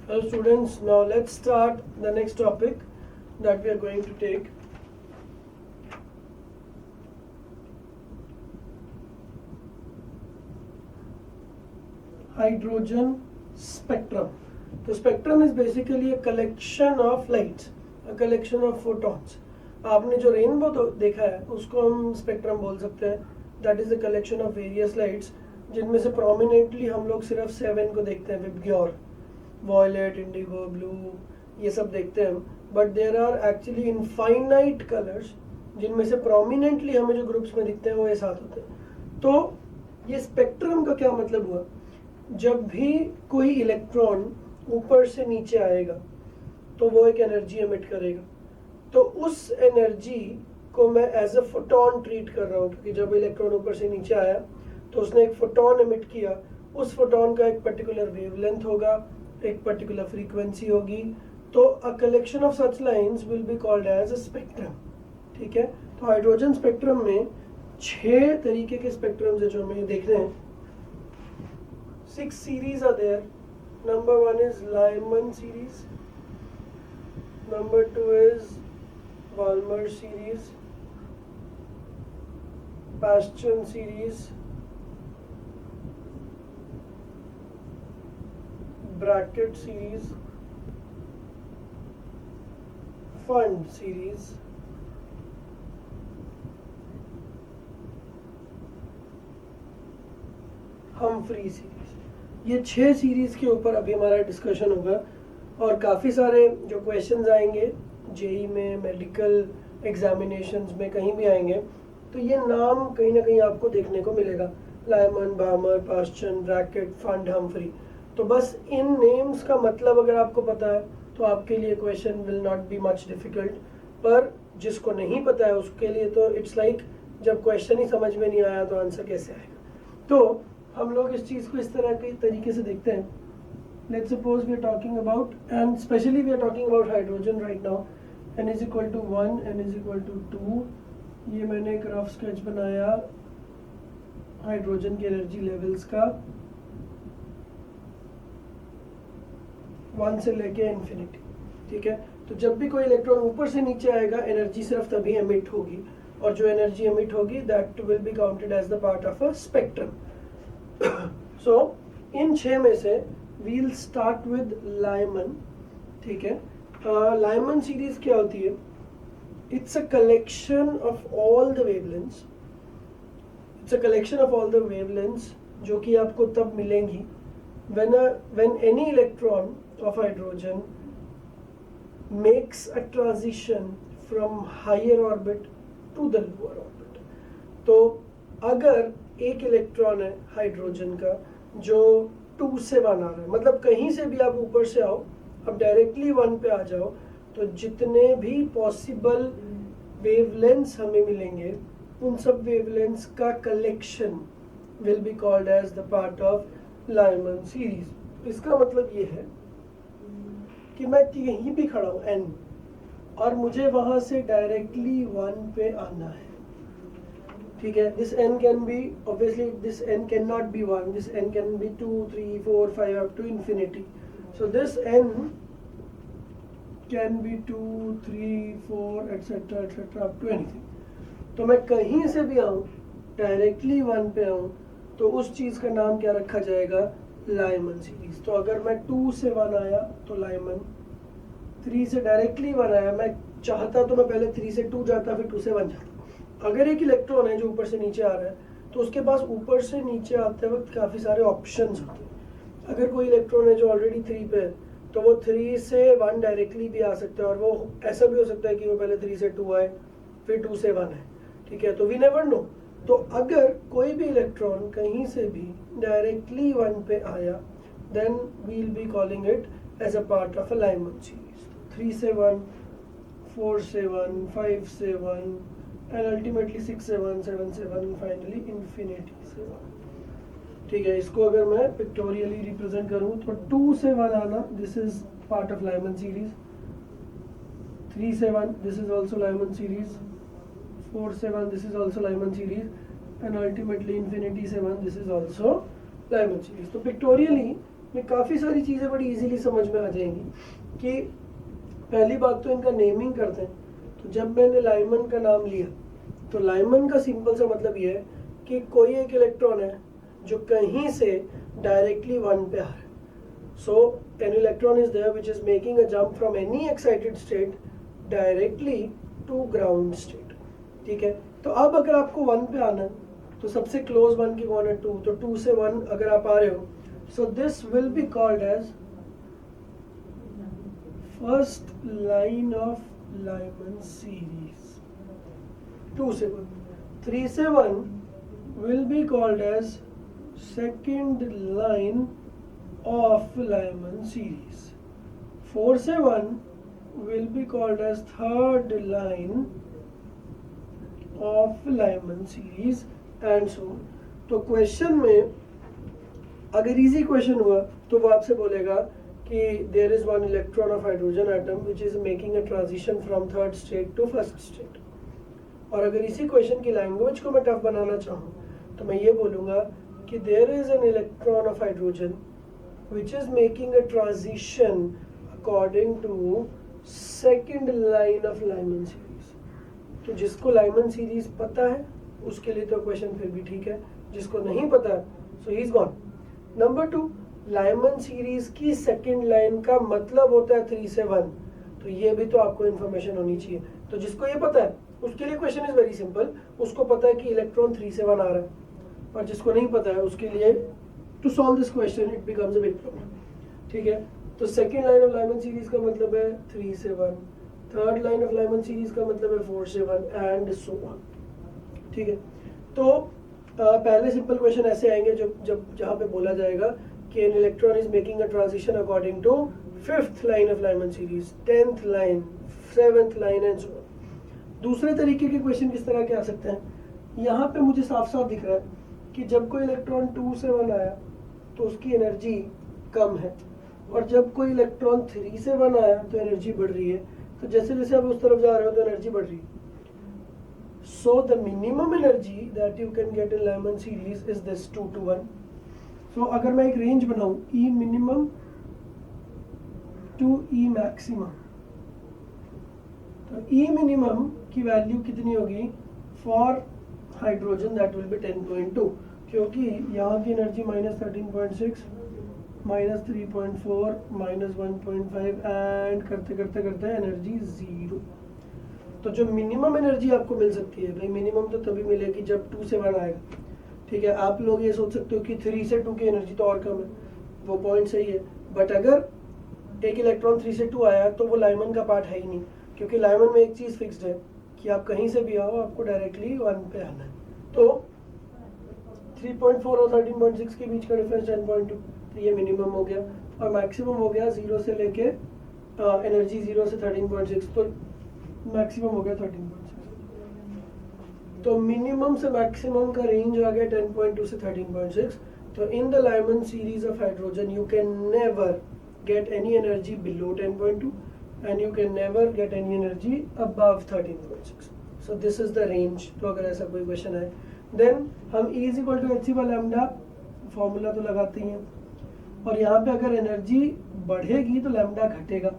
Hello students, now let's start the next topic that we are going to take. Hydrogen spectrum. The spectrum is basically a collection of lights, a collection of photons. आपने जो rainbow देखा है उसको हम spectrum बोल सकते हैं. That is the collection of various lights जिनमें से प्रोमिनेंटली हम लोग सिर्फ 7 को देखते हैं, विबग्योर, वॉयलेट, इंडिगो, ब्लू, ये सब देखते हैं. But there are actually infinite colours जिनमें से प्रोमिनेंटली हमें जो ग्रुप्स में दिखते हैं वो ये 7 होते हैं. तो ये स्पेक्ट्रम का क्या मतलब हुआ? जब भी कोई इलेक्ट्रॉन ऊपर से नीचे आएगा तो वो एक एनर्जी एमिट करेगा. तो उस एनर्जी को मैं एज अ फोटोन ट्रीट कर रहा हूँ, क्योंकि जब इलेक्ट्रॉन ऊपर से नीचे आया तो उसने एक फोटोन एमिट किया. उस फोटोन का एक पर्टिकुलर वेवलेंथ होगा, एक पर्टिकुलर फ्रीक्वेंसी होगी. तो a collection of such lines will be called as a spectrum. ठीक है. तो हाइड्रोजन स्पेक्ट्रम में 6 तरीके के स्पेक्ट्रम्स है जो हमें देख रहे हैं. 6 series are there. Number 1 is Lyman series. Number 2 is Balmer series, Bastian series, Brackett series, Fund series, Humphrey series. ये 6 सीरीज के ऊपर अभी हमारा डिस्कशन होगा और काफ़ी सारे जो क्वेश्चंस आएंगे जेई में, मेडिकल एग्जामिनेशंस में, कहीं भी आएंगे तो ये नाम कहीं ना कहीं आपको देखने को मिलेगा. Lyman, बामर, Paschen, bracket, fund, Humphry. तो बस इन नेम्स का मतलब अगर आपको पता है तो आपके लिए question will not be much difficult. पर जिसको नहीं पता है उसके लिए तो इट्स लाइक जब क्वेश्चन ही समझ में नहीं आया तो आंसर कैसे आएगा. तो हम लोग इस चीज़ को इस तरह के तरीके से देखते हैं. Let's suppose we are talking about, and specially we are talking about hydrogen right now. n is equal to 1, n is equal to 2. ये मैंने एक रफ स्केच बनाया हाइड्रोजन के एनर्जी लेवल्स का 1 से लेके इन्फिनिटी. ठीक है. तो जब भी कोई इलेक्ट्रॉन ऊपर से नीचे आएगा एनर्जी सिर्फ तभी एमिट होगी, और जो एनर्जी एमिट होगी that will be counted as the part of a spectrum. So इन 6 में से वील स्टार्ट विद लायमन. ठीक है. लायमन सीरीज क्या होती है? It's a collection of all the wavelengths. It's a collection of all the wavelengths जो कि आपको तब मिलेंगी when any electron of hydrogen makes a transition from higher orbit to the lower orbit. तो अगर एक इलेक्ट्रॉन है हाइड्रोजन का जो 2 से 1 आ रहा है, मतलब कहीं से भी आप ऊपर से आओ, अब डायरेक्टली 1 पे आ जाओ, तो जितने भी पॉसिबल वेवलेंथ्स हमें मिलेंगे उन सब वेवलेंथ्स का collection will be called as the part of Lyman series. इसका मतलब ये है कि मैं कहीं भी खड़ा हूँ n, और मुझे वहां से डायरेक्टली 1 पे आना है. ठीक है. This n can be, obviously this n can not be 1, this n can be 2, 3, 4, 5 up to infinity. So this n can be 2, 3, 4, etc. up to anything. तो मैं कहीं से भी आऊँ, डायरेक्टली 1 पे आऊँ, तो उस चीज़ का नाम क्या रखा जाएगा? Lyman series. तो अगर मैं 2 से 1 आया तो लायमन, 3 से डायरेक्टली 1 आया, मैं चाहता तो मैं पहले 3 से 2 जाता, फिर 2 से 1 जाता. अगर एक इलेक्ट्रॉन है जो ऊपर से नीचे आ रहा है तो उसके पास ऊपर से नीचे आते वक्त काफ़ी सारे ऑप्शंस होते हैं. अगर कोई इलेक्ट्रॉन है जो ऑलरेडी 3 पे है तो वो 3 से 1 डायरेक्टली भी आ सकता है, और वो ऐसा भी हो सकता है कि वो पहले 3 से 2 आए फिर 2 से 1 है. ठीक है. तो वी नेवर नो. तो अगर कोई भी इलेक्ट्रॉन कहीं से भी डायरेक्टली 1 पे आया then we will be calling it as a part of a Lyman series. 3 से 1, 4 से 1, 5 से 1, एंड अल्टीमेटली 6 से 1, 7 से 1, फाइनली इन्फिनिटी से 1. ठीक है. इसको अगर मैं पिक्टोरियली रिप्रेजेंट करूं तो 2 से 1 आना, this is part of Lyman series. 3 से 1, this is also Lyman series. 4 से 1, this is also Lyman series. And ultimately infinity से 1, this is also Lyman series. तो पिक्टोरियली में काफ़ी सारी चीज़ें बड़ी इजीली समझ में आ जाएंगी। कि पहली बात तो इनका नेमिंग करते हैं। तो जब मैंने लाइमन का नाम लिया तो लाइमन का सिंपल सा मतलब ये है कि कोई एक इलेक्ट्रॉन है जो कहीं से डायरेक्टली 1 पे आ रहा है। So an electron is there which is making a jump from any excited state directly to ground state. ठीक है, तो अब अगर आपको 1 पे आना है तो सबसे क्लोज 1 की कौन है 2, तो 2 से 1 अगर आप आ रहे हो, so this will be called as first line of Lyman series. 2 से 1, 3 से 1 will be called as second line of Lyman series. 4 से 1 will be called as third line of Lyman series and so on. तो question में अगर easy question हुआ तो वो आपसे बोलेगा कि there is one electron of hydrogen atom which is making a transition from third state to first state. और अगर इसी क्वेश्चन की लैंग्वेज को मैं टफ बनाना चाहूँ तो मैं ये बोलूँगा कि there is an electron of hydrogen which is making a transition according to second line of Lyman series. तो जिसको लाइमन सीरीज पता है उसके लिए तो क्वेश्चन फिर भी ठीक है, जिसको नहीं पता है so he is gone. Number 2, Lyman series की सेकंड लाइन का मतलब होता है 3 से 1, तो ये भी तो आपको इन्फॉर्मेशन होनी चाहिए। तो जिसको ये पता है उसके लिए क्वेश्चन इज वेरी सिंपल, उसको पता है कि इलेक्ट्रॉन 3 से 1 आ रहा है, और जिसको नहीं पता है उसके लिए to solve this question it becomes a big problem. ठीक है, तो second line of Lyman series का मतलब है 3 से 1, third line of Lyman series का मतलब है 4 से 1 एंड सो ऑन। ठीक है, तो पहले सिंपल क्वेश्चन ऐसे आएंगे जहाँ पे बोला जाएगा कि an electron is making a transition according to 5th line of Lyman series, 10th line, 7th line and so on. दूसरे तरीके के क्वेश्चन किस तरह के आ सकते हैं, यहाँ पे मुझे साफ साफ दिख रहा है कि जब कोई इलेक्ट्रॉन 2 से 1 आया तो उसकी एनर्जी कम है, और जब कोई इलेक्ट्रॉन 3 से 1 आया तो एनर्जी बढ़ रही है। तो जैसे जैसे आप उस तरफ जा रहे हो तो एनर्जी बढ़ रही है। सो the minimum energy that you can get in Lyman series is this 2 to 1। सो अगर मैं एक रेंज बनाऊं ई मिनिमम टू ई मैक्सिमम, तो ई मिनिमम की वैल्यू कितनी होगी for hydrogen, that will B 10.2, क्योंकि यहाँ की एनर्जी -13.6, -3.4, -1.5 एंड करते करते करते एनर्जी 0। तो जो मिनिमम एनर्जी आपको मिल सकती है, भाई मिनिमम तो तभी मिलेगी जब 2 से 1 आएगा। ठीक है, आप लोग ये सोच सकते हो कि 3 से 2 की एनर्जी तो और कम है, वो पॉइंट सही है, बट अगर एक इलेक्ट्रॉन 3 से 2 आया तो वो लाइमन का पार्ट है ही नहीं, क्योंकि लाइमन में एक चीज़ फिक्स्ड है कि आप कहीं से भी आओ आपको डायरेक्टली 1 पे आना है। तो 3.4 और 13.6 के बीच का डिफरेंस 10.2, तो ये मिनिमम हो गया, और मैक्सिमम हो गया 0 से लेके एनर्जी 0 से 13.6, तो मैक्सिमम हो गया 13.6। तो मिनिमम से मैक्सिमम का रेंज आ गया 10.2 से 13.6। तो in the Lyman series of hydrogen you can never get any energy below 10.2 and you can never get any energy above 13.6. So this is the range। तो अगर ऐसा कोई क्वेश्चन है देन हम E is equal to hc by lambda formula तो लगाते ही हैं, और यहाँ पे अगर एनर्जी बढ़ेगी तो लैम्डा घटेगा।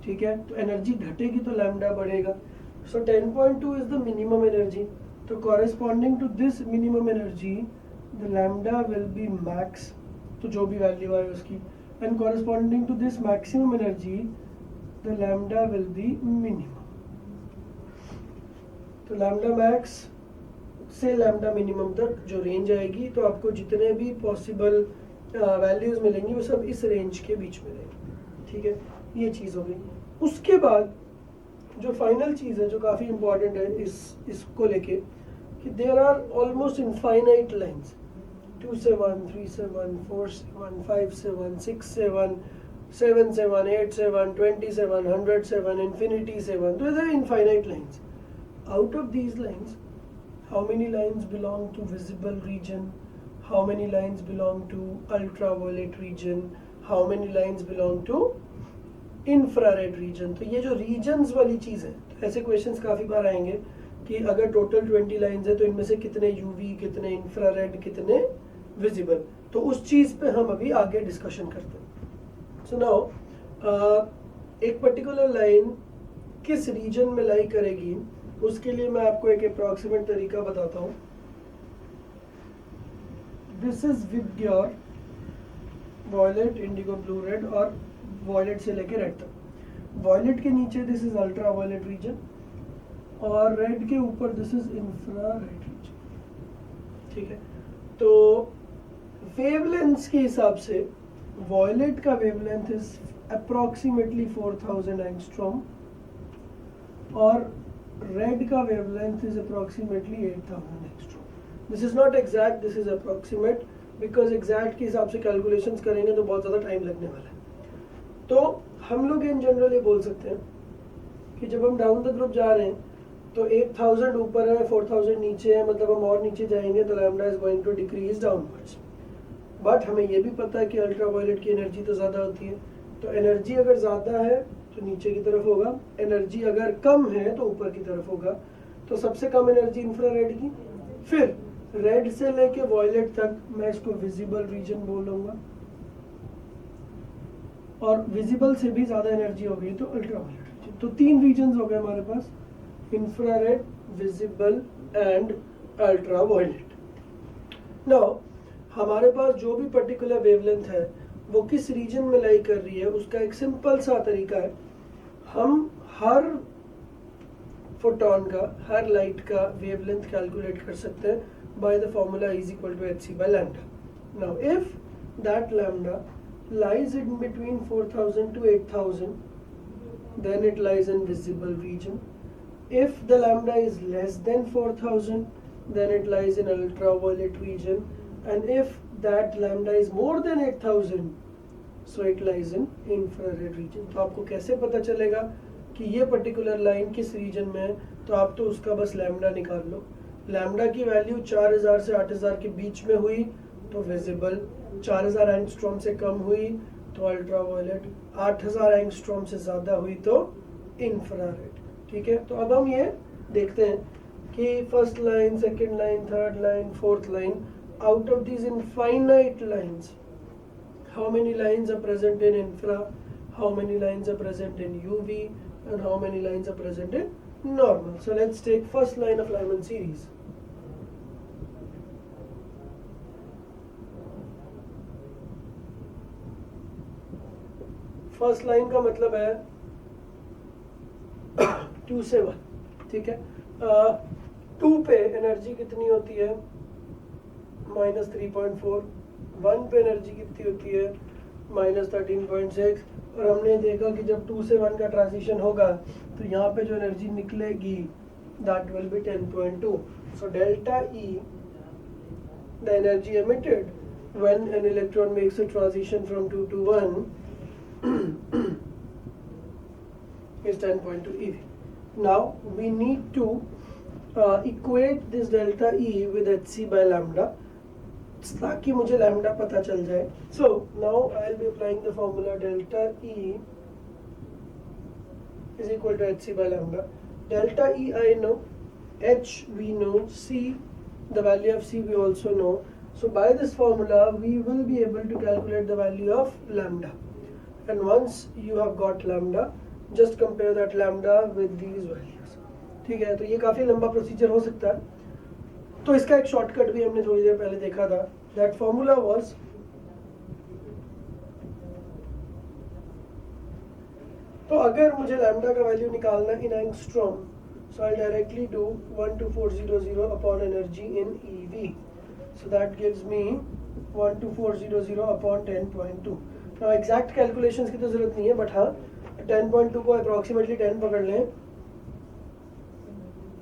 ठीक है, तो एनर्जी घटेगी तो लैम्डा बढ़ेगा। So 10.2 is the minimum energy, तो corresponding to this minimum energy the lambda will be max, तो जो भी वैल्यू आए उसकी, and corresponding to this maximum energy the lambda will be minimum। तो lambda max से lambda minimum तक जो रेंज आएगी, तो आपको जितने भी पॉसिबल वैल्यूज मिलेंगी वो सब इस रेंज के बीच में रहेंगी। ठीक है, ये चीज़ हो गई। उसके बाद जो फाइनल चीज़ है जो काफ़ी इंपॉर्टेंट है इसको लेके कि there are almost infinite lines, 2 से 1, 3 से 1, 4 से 1, 5 से 1, 6 से 1, 7 से 1, 8 से 1, 20 से 1, 100 से 1, infinity से 1, तो these are infinite lines। Out of these lines, how many lines belong to visible region? How many lines belong to ultraviolet region? How many lines belong to infrared region? तो ये जो regions वाली चीज़ है, तो ऐसे questions काफ़ी बार आएंगे कि अगर टोटल 20 लाइन्स है तो इनमें से कितने यूवी, कितने इंफ्रारेड, कितने विजिबल। तो उस चीज़ पे हम अभी आगे डिस्कशन करते हैं। सो नाउ एक पर्टिकुलर लाइन किस रीजन में लाई करेगी, उसके लिए मैं आपको एक अप्रॉक्सीमेट तरीका बताता हूँ। This is VIBGYOR, violet, indigo, blue, red, और वॉयलेट से लेके रेड तक। वॉयलेट के नीचे this is ultraviolet region, और रेड के ऊपर this is infrared region. ठीक है, तो वेवलेंथ के हिसाब से वॉयलेट का वेवलेंथ इज अप्रॉक्सीमेटली 4000 एंगस्ट्रॉम, और रेड का wavelength is approximately 8000 angstrom. This is not exact, this is approximate, because exact के हिसाब से कैलकुलेशंस करेंगे तो बहुत ज़्यादा टाइम लगने वाला है। तो हम लोग इन जनरल ये बोल सकते हैं कि जब हम डाउन द ग्रुप जा रहे हैं तो 8000 ऊपर है, 4000 नीचे है, मतलब हम और नीचे जाएंगे तो lambda is going to decrease downwards. But हमें ये भी पता है कि अल्ट्रा वायलेट की एनर्जी तो ज़्यादा होती है, तो एनर्जी अगर ज़्यादा है तो नीचे की तरफ होगा, एनर्जी अगर कम है तो ऊपर की तरफ होगा। तो सबसे कम एनर्जी इंफ्रारेड की, फिर रेड से लेके वॉयलेट तक मैं इसको विजिबल रीजन बोलूंगा, और विजिबल से भी ज़्यादा एनर्जी हो गई तो अल्ट्रा वायलेट रीजन। तो 3 रीजन हो गए हमारे पास, infrared, visible and ultraviolet. Now हमारे पास जो भी पर्टिकुलर वेवलेंथ है वो किस रीजन में लाई कर रही है, उसका एक सिंपल सा तरीका है। हम हर फोटोन का, हर लाइट का वेवलेंथ कैलकुलेट कर सकते हैं by the formula is equal to hc by lambda. Now if that lambda lies in between 4000 to 8000, then it lies in visible region. If the lambda is less than 4000, then it lies in ultraviolet region, and if that lambda is more than 8000, so it lies in infrared region. तो आपको कैसे पता चलेगा कि ये particular line किस reason में है? तो आप तो उसका बस लैम्डा निकाल लो। लैम्डा की वैल्यू 4000 से 8000 के बीच में हुई तो विजिबल, 4000 एंगस्ट्रॉम से कम हुई तो अल्ट्रावायलेट, 8000 एंगस्ट्रॉम से ज़्यादा हुई तो इंफ्रारेड। ठीक है, तो अब हम ये देखते हैं कि first line, second line, third line, fourth line, out of these infinite lines, how many lines are present in infra, how many lines are present in UV, and how many lines are present in normal. So let's take first line of Lyman series. First line का मतलब है 2 से 1, ठीक है। 2 पे energy कितनी होती है? -3.4। 1 पे एनर्जी कितनी होती है? -13.6। और हमने देखा कि जब 2 से 1 का ट्रांजिशन होगा तो यहाँ पे जो एनर्जी निकलेगी that will B 10.2। So delta E, the energy emitted when an electron makes a transition from 2 to 1 is 10.2 eV. Now we need to equate this delta E with hc by lambda ताकि मुझे lambda पता चल जाए। So now I'll be applying the formula delta E is equal to hc by lambda. Delta E I know, h we know, c, the value of c we also know. So by this formula we will be able to calculate the value of lambda. And once you have got lambda, just compare that lambda with these values. ठीक है, तो ये काफ़ी लंबा procedure हो सकता है, तो इसका एक शॉर्टकट भी हमने थोड़ी देर पहले देखा था। दैट फॉर्मूला वाज तो अगर मुझे लैम्डा का वैल्यू निकालना इन angstrom, so I directly do 12400 upon energy in EV. So that gives me 12400 upon 10.2। Now exact calculations की तो जरूरत नहीं है, बट हाँ 10.2 को अप्रॉक्सीमेटली 10 पकड़ लें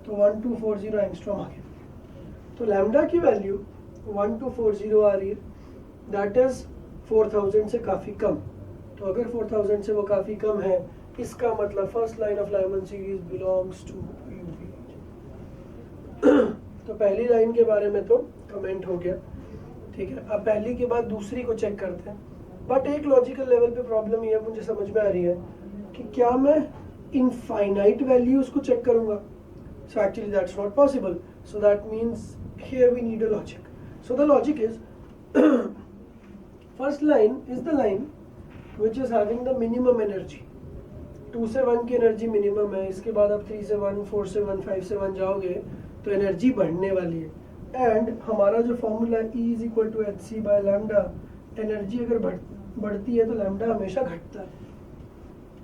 तो 1240 एंगस्ट्रॉम आ गया। तो लैम्डा की वैल्यू 1240 आ रही है, दैट इज 4000 से काफ़ी कम। तो अगर 4000 से वो काफ़ी कम है, इसका मतलब first line of Lyman series belongs to UV। तो पहली लाइन के बारे में तो कमेंट हो गया, ठीक है। अब पहली के बाद दूसरी को चेक करते हैं, बट एक लॉजिकल लेवल पे प्रॉब्लम ये मुझे समझ में आ रही है कि क्या मैं इनफाइनाइट वैल्यूज को चेक करूंगा? So actually that's not possible. So that means here we need a logic. So the logic is first line is the line which is having the minimum energy. 2 से 1 की energy minimum है, इसके बाद आप 3 से 1, 4 से 1, 5 से 1 जाओगे तो एनर्जी बढ़ने वाली है. एंड हमारा जो formula E is equal to h c by lambda, energy अगर बढ़ती है तो लैम्डा हमेशा घटता है.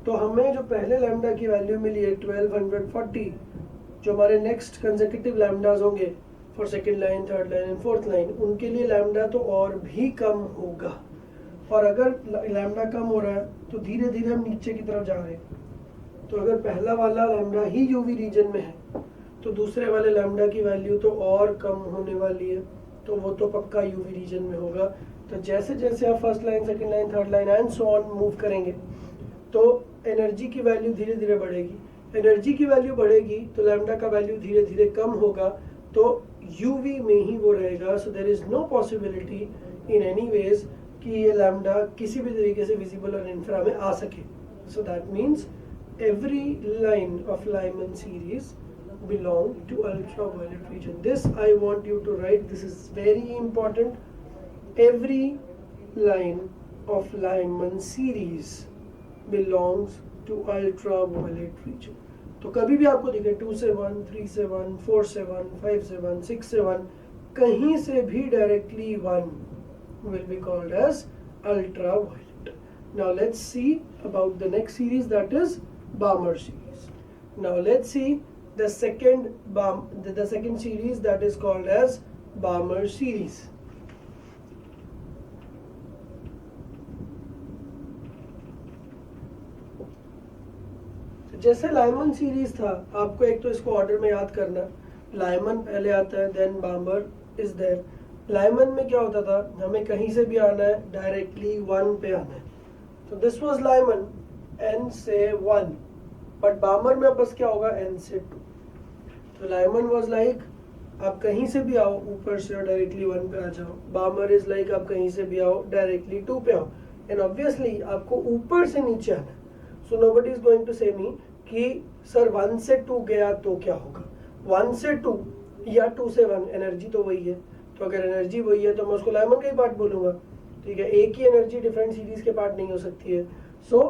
तो हमें जो पहले लैम्डा की वैल्यू मिली है 1240, जो हमारे नेक्स्ट कंसेक्यूटिव लैम्डाज होंगे for second line, third line and fourth line, उनके लिए लैम्डा तो और भी कम होगा. और अगर लैम्डा कम हो रहा है तो धीरे धीरे हम नीचे की तरफ जा रहे हैं. तो अगर पहला वाला लैम्डा ही यूवी रीजन में है तो दूसरे वाले लैम्डा की वैल्यू तो और कम होने वाली है, तो वो तो पक्का यूवी रीजन में होगा. तो जैसे जैसे आप first line, second line, third line and so on move करेंगे तो एनर्जी की वैल्यू धीरे धीरे बढ़ेगी. एनर्जी की वैल्यू बढ़ेगी तो लैम्डा का वैल्यू धीरे धीरे कम होगा, तो यूवी में ही वो रहेगा. So there is no possibility in any ways कि ये लैम्डा किसी भी तरीके से विजिबल और इंफ्रा में आ सके. So that means every line of Lyman series belong to ultraviolet region. This I want you to write. This is very important. Every line of Lyman series belongs to ultraviolet region. तो कभी भी आपको दिखे 2 से 1, 3 से 1, 4 से 1, 5 से 1, 6 से 1, कहीं से भी directly 1 will be called as ultraviolet. Now let's see about the next series, that is Balmer series. Now let's see the second series, that is called as Balmer series. जैसे लाइमन सीरीज था, आपको एक तो इसको order में याद करना. Lyman पहले आता है, then Balmer is there. Lyman में क्या होता था, हमें कहीं से भी आना है डायरेक्टली 1 पे आना है. तो दिस वाज लाइमन n से 1, बट बामर में बस क्या होगा n से 2. तो लाइमन वाज लाइक आप कहीं से भी आओ ऊपर से और डायरेक्टली 1 पे आ जाओ. बामर इज लाइक आप कहीं से भी आओ डायरेक्टली 2 पे आओ. एंड ऑब्वियसली आपको ऊपर से नीचे आना है. So nobody is going to say me कि सर 1 से 2 गया तो क्या होगा. 1 से 2 या 2 से 1 एनर्जी तो वही है. तो अगर एनर्जी वही है तो मैं उसको लाइमन का ही पार्ट बोलूंगा. ठीक है, एक ही एनर्जी डिफरेंट सीरीज के पार्ट नहीं हो सकती है. सो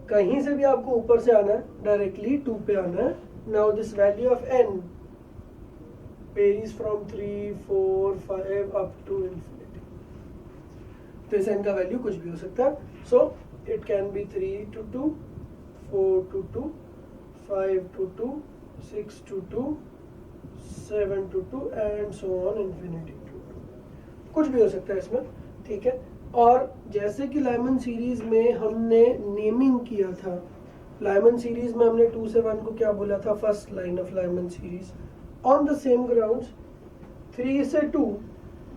कहीं से भी आपको ऊपर से आना है, डायरेक्टली 2 पे आना है. Now this value of n varies from 3, 4, 5 up to infinity. तो इस n का वैल्यू कुछ भी हो सकता है. So it can be 3 to 2, 4 to 2, 5 to 2, 6 to 2, 7 to 2 and so on infinity to 2. कुछ भी हो सकता है इसमें. ठीक है, और जैसे कि लाइमन सीरीज में हमने नेमिंग किया था, लाइमन सीरीज में हमने 2 से 1 को क्या बोला था, first line of Lyman series. On the same grounds 3 से 2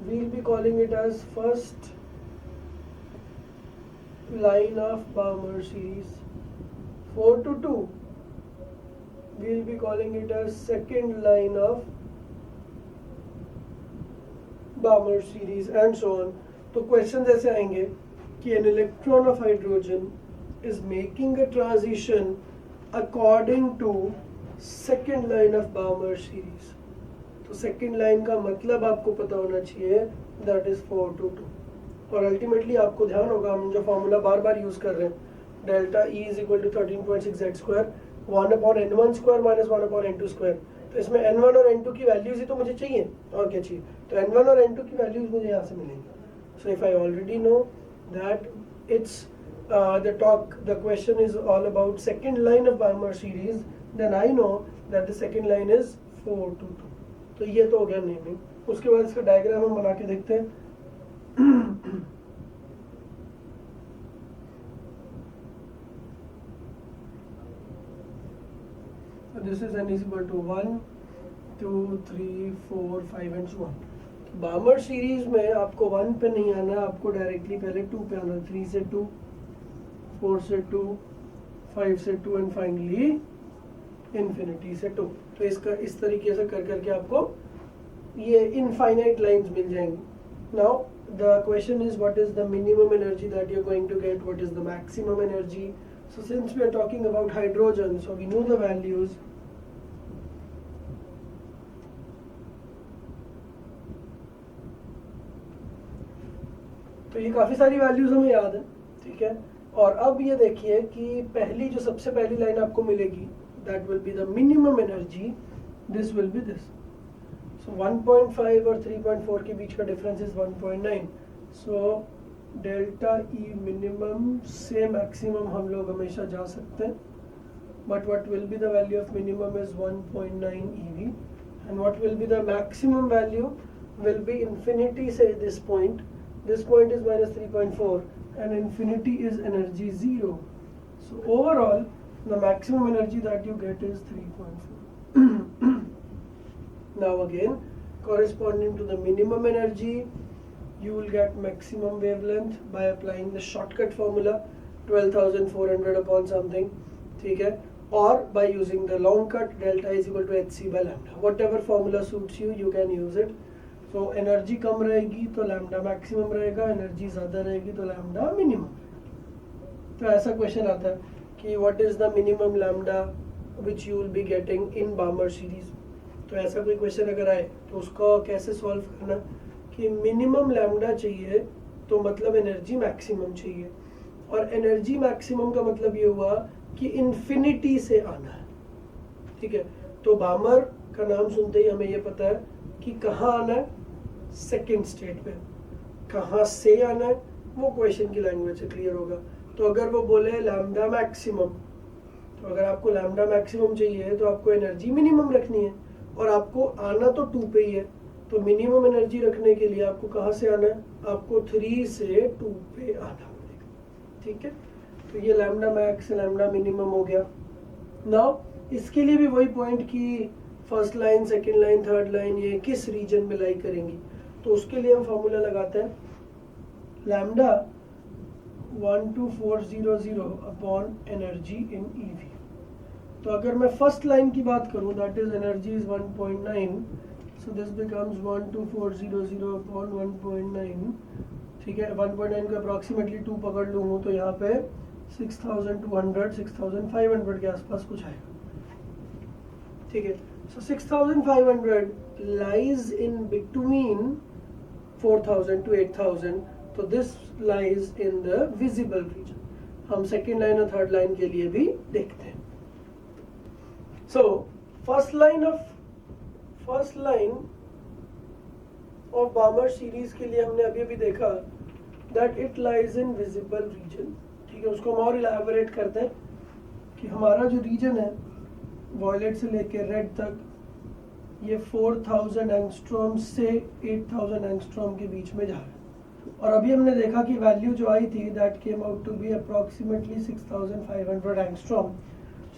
we'll be calling it as first line of Balmer series. 4 to 2 we'll be calling it as second line of Balmer series and so on. तो question ऐसे आएंगे कि an electron of hydrogen is making a transition according to second line of Balmer series. तो second line का मतलब आपको पता होना चाहिए, दैट इज 4 to 2. और अल्टीमेटली आपको ध्यान होगा हम जो फॉर्मूला बार बार यूज कर रहे हैं, delta E is equal to 13.6 z square 1/n1 square minus 1/n2 square. तो इसमें n1 और n2 की वैल्यूज ही तो मुझे चाहिए, और क्या चाहिए. तो n1 और n2 की वैल्यूज मुझे यहाँ से मिलेंगी. So if I already know that it's the question is all about second line of Balmer series, then I know that the second line is 4 to 2. तो ये तो हो गया नेमिंग. उसके बाद इसका डायग्राम हम बना के देखते हैं. This is n is equal to 1, 2, 3, 4, 5 and so on. बामर series में आपको 1 पे नहीं आना, आपको डायरेक्टली पहले 2 पे आना. 3 से 2, 4 से 2, 5 से 2 एंड फाइनली इन्फिनिटी से 2. तो इसका इस तरीके से कर करके आपको ये इनफाइनाइट लाइंस मिल जाएंगी. Now the question is what is the minimum energy that you are going to get, what is the maximum energy. So since we are talking about hydrogen, so we know the values. तो तो ये काफ़ी सारी values हमें याद है, ठीक है। और अब ये देखिए कि पहली जो सबसे पहली लाइन आपको मिलेगी, that will be the minimum energy, this will be this. So 1.5 और 3.4 के बीच का difference is 1.9। So delta E minimum से मैक्सिमम हम लोग हमेशा जा सकते हैं, but what will be the value of minimum is 1.9 EV, and what will be the maximum value will be infinity say this point is minus 3.4 and infinity is energy 0. So overall the maximum energy that you get is 3.4. Now again, corresponding to the minimum energy, you will get maximum wavelength by applying the shortcut formula 12,400 upon something, ठीक है, or by using the long cut delta is equal to hc by lambda. Whatever formula suits you, you can use it. So energy कम रहेगी तो lambda maximum रहेगा, energy ज़्यादा रहेगी तो lambda minimum. तो ऐसा क्वेश्चन आता है कि what is the minimum lambda which you will be getting in बामर series. तो ऐसा कोई क्वेश्चन अगर आए तो उसको कैसे सॉल्व करना कि मिनिमम लैम्डा चाहिए तो मतलब एनर्जी मैक्सिमम चाहिए, और एनर्जी मैक्सिमम का मतलब ये हुआ कि इन्फिनिटी से आना है, ठीक है। तो बामर का नाम सुनते ही हमें ये पता है कि कहाँ आना है, सेकेंड स्टेट पे। कहाँ से आना है वो क्वेश्चन की लैंग्वेज से क्लियर होगा। तो अगर वो बोले लैम्डा मैक्सिमम, तो अगर आपको लैम्डा मैक्सिमम चाहिए तो आपको एनर्जी मिनिमम रखनी है, और आपको आना तो 2 पे ही है, तो मिनिमम एनर्जी रखने के लिए आपको कहाँ से आना है, आपको 3 से 2 पे आना पड़ेगा, ठीक है। तो ये लैम्डा मैक्स लैम्डा मिनिमम हो गया। नाउ इसके लिए भी वही पॉइंट कि first line, second line, third line ये किस रीजन में लाई करेंगी, तो उसके लिए हम फॉर्मूला लगाते हैं lambda 12400 upon energy in EV. तो अगर मैं फर्स्ट लाइन की बात करूं, that is energy is 1.9, so this becomes 12400 upon 1.9, ठीक है। 1.9 को अप्रॉक्सीमेटली 2 पकड़ लूँ तो यहाँ पे 6200 6500 के आसपास कुछ आएगा, ठीक है। So 6500 lies in between 4000 to 8000, तो this lies in the visible region। हम सेकेंड लाइन और थर्ड लाइन के लिए भी देखते हैं। So first line of बामर series के लिए हमने अभी देखा that it lies in visible region, ठीक है। उसको हम और इलैबोरेट करते हैं कि हमारा जो रीजन है वॉयलेट से लेके रेड तक, ये 4000 एंगस्ट्रॉम से 8000 एंगस्ट्रॉम के बीच में जा रहा है, और अभी हमने देखा कि वैल्यू जो आई थी that came out to be approximately 6500 angstrom.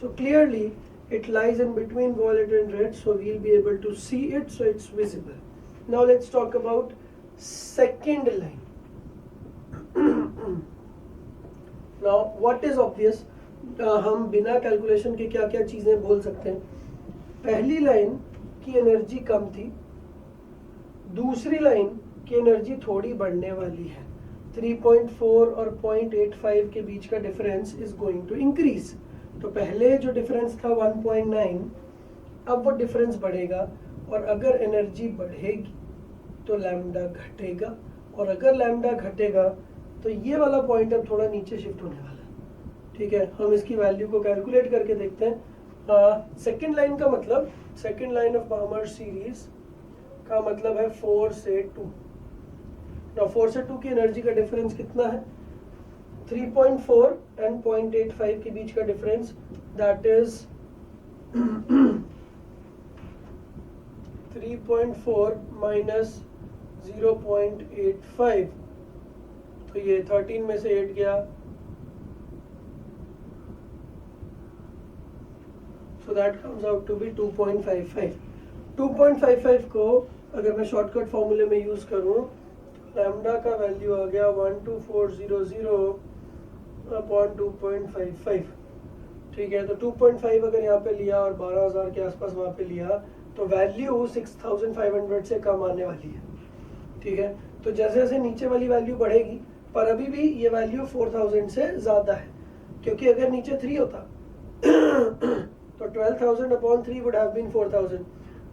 So clearly it lies in between violet and red, so we will be able to see it, so it's visible. Now let's talk about second line. Now what is obvious, हम बिना calculation के क्या क्या चीजें बोल सकते हैं। पहली लाइन की एनर्जी कम थी, दूसरी लाइन की एनर्जी थोड़ी बढ़ने वाली है। 3.4 और 0.85 के बीच का difference is going to increase. तो पहले जो डिफरेंस था 1.9, अब वो डिफरेंस बढ़ेगा, और अगर एनर्जी बढ़ेगी तो लैम्डा घटेगा, और अगर लैम्डा घटेगा तो ये वाला पॉइंट अब थोड़ा नीचे शिफ्ट होने वाला है, ठीक है। हम इसकी वैल्यू को कैलकुलेट करके देखते हैं। सेकेंड लाइन का मतलब, सेकेंड लाइन ऑफ बामर सीरीज का मतलब है 4 से 2। नाउ 4 से 2 की एनर्जी का डिफरेंस कितना है, 3.4 एंड 0.85 के बीच का डिफरेंस, दैट इज 3.4 माइनस 0.85, तो ये 13 में से 8 गया, so that comes out to be 2.55। 2.55 को अगर मैं शॉर्टकट फॉर्मूले में यूज करूं, लैम्डा का वैल्यू आ गया 12400 अपॉन 2.55, ठीक है। तो 2.5 अगर यहाँ पे लिया और 12000 के आसपास वहाँ पे लिया, तो वैल्यू 6500 से कम आने वाली है, ठीक है। तो जैसे जैसे नीचे वाली वैल्यू बढ़ेगी, पर अभी भी ये वैल्यू 4000 से ज़्यादा है, क्योंकि अगर नीचे 3 होता तो 12,000 upon 3 would have been 4000,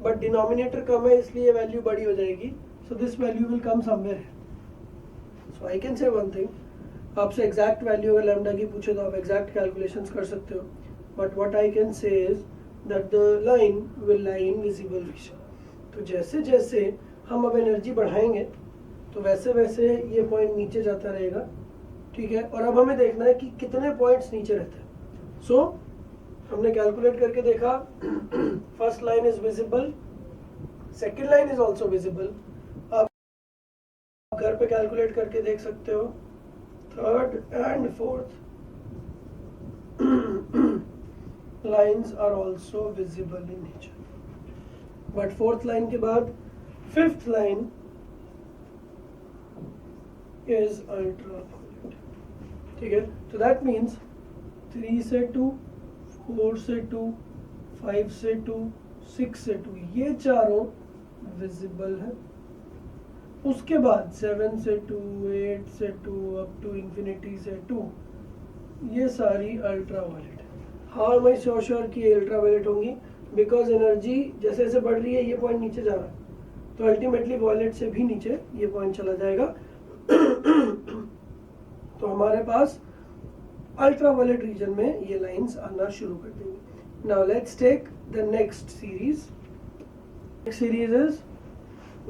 but denominator कम है इसलिए वैल्यू बड़ी हो जाएगी, so this value will come somewhere. So तो I can say one thing, आपसे एग्जैक्ट वैल्यू अगर लैम्डा की पूछे तो आप एग्जैक्ट कैलकुलेशंस कर सकते हो, but what I can say is that the line will lie in visible region. तो जैसे जैसे हम अब एनर्जी बढ़ाएंगे तो वैसे वैसे ये पॉइंट नीचे जाता रहेगा, ठीक है। और अब हमें देखना है कि कितने पॉइंट्स नीचे रहते हैं। सो हमने कैलकुलेट करके देखा, first line is visible, second line is also visible. आप घर पे कैलकुलेट करके देख सकते हो, third and fourth lines are also visible in nature, but fourth line के बाद फिफ्थ लाइन इज अल्ट्रावायलेट, ठीक है। तो दैट मीन्स 3 से 2, 4 से 2, 5 से 2, 6 से 2, ये चारों विजिबल है। उसके बाद 7 से 2, 8 से 2 अप टू इंफिनिटी से 2, ये सारी अल्ट्रावायलेट है। हाँ मैं श्योर कि अल्ट्रावायलेट होंगी, बिकॉज एनर्जी जैसे जैसे बढ़ रही है ये पॉइंट नीचे जा रहा है, तो अल्टीमेटली वॉयलेट से भी नीचे ये पॉइंट चला जाएगा। तो हमारे पास अल्ट्रावायलेट रीजन में ये लाइंस आना शुरू कर देंगे। Now let's take the next series. Next series is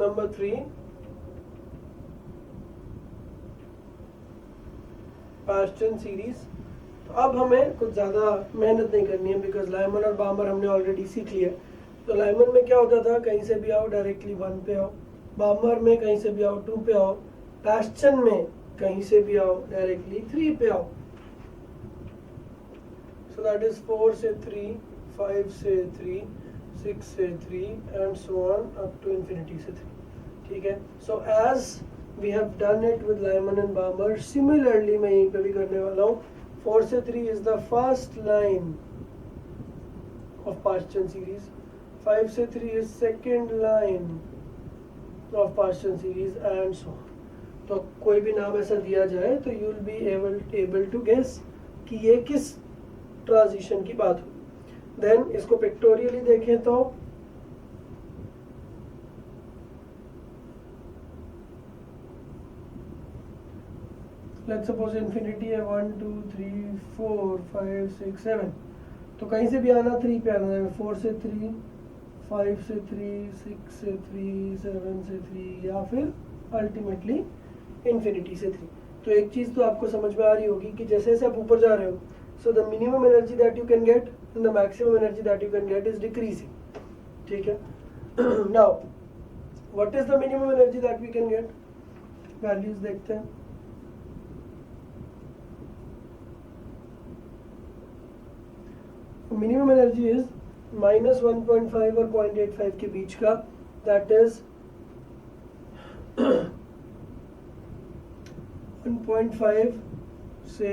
number 3, Paschen series. तो अब हमें कुछ ज़्यादा मेहनत नहीं करनी है, बिकॉज लाइमन और बामर हमने ऑलरेडी सीख लिया। तो लाइमन में क्या होता था, कहीं से भी आओ डायरेक्टली 1 पे आओ, बामर में कहीं से भी आओ 2 पे आओ, पास्चन में कहीं से भी आओ डायरेक्टली 3 पे आओ। सो दैट इज 4 से 3, 5 से 3, 6 से 3 and so on up to infinity से 3, ठीक है। So as we have done it with Lyman and Balmer, similarly मैं यहीं पे भी करने वाला हूँ। 4 से 3 is the first line of Paschen series. 5 से 3 is second line of Paschen series and so on. तो कोई भी नाम ऐसा दिया जाए तो you will be able to guess कि ये किस ट्रांजिशन की बात हो। देन इसको पिक्टोरियली देखें तो लेट्स सपोज इन्फिनिटी है 1 2 3 4 5 6 7, तो कहीं से भी आना 3 पे आना है, 4 से 3, 5 से 3, 6 से 3, 7 से 3 या फिर अल्टीमेटली इन्फिनिटी से 3। तो एक चीज़ तो आपको समझ में आ रही होगी कि जैसे जैसे आप ऊपर जा रहे हो, so the minimum energy that you can get and the maximum energy that you can get is decreasing, ठीक है। Now what is the minimum energy that we can get, values देखते हैं। मिनिमम एनर्जी इज -1.5 और 0.85 के बीच का, that is 1.5 से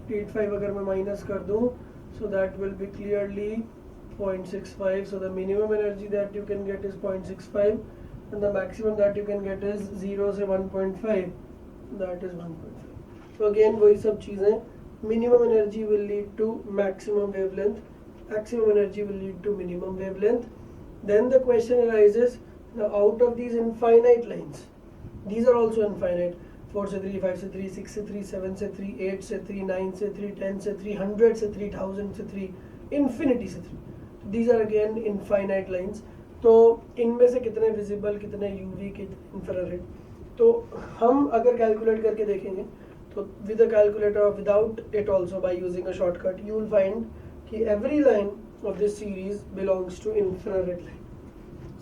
85 अगर मैं माइनस कर दूं, so that will be clearly 0.65. So the minimum energy that you can get is 0.65 and the maximum that you can get is 0 से 1.5, that is 1.5. so again वही सब चीज़ें, minimum energy will lead to maximum wavelength, maximum energy will lead to minimum wavelength. Then the question arises, now out of these infinite lines, these are also infinite, 4 से 3, 5 से 3, 6 से 3, 7 से 3, 8 से 3, 9 से 3, 10 से 3, 100 से 3, 1000 से 3, infinity से 3. So these are again infinite lines. तो इनमें से कितने विजिबल, कितने यूवी, कितने इंफ्रारेड, तो हम अगर कैलकुलेट करके देखेंगे तो विद अ कैलकुलेटर और without it also by using a shortcut you will find कि every line of this series belongs to infrared line.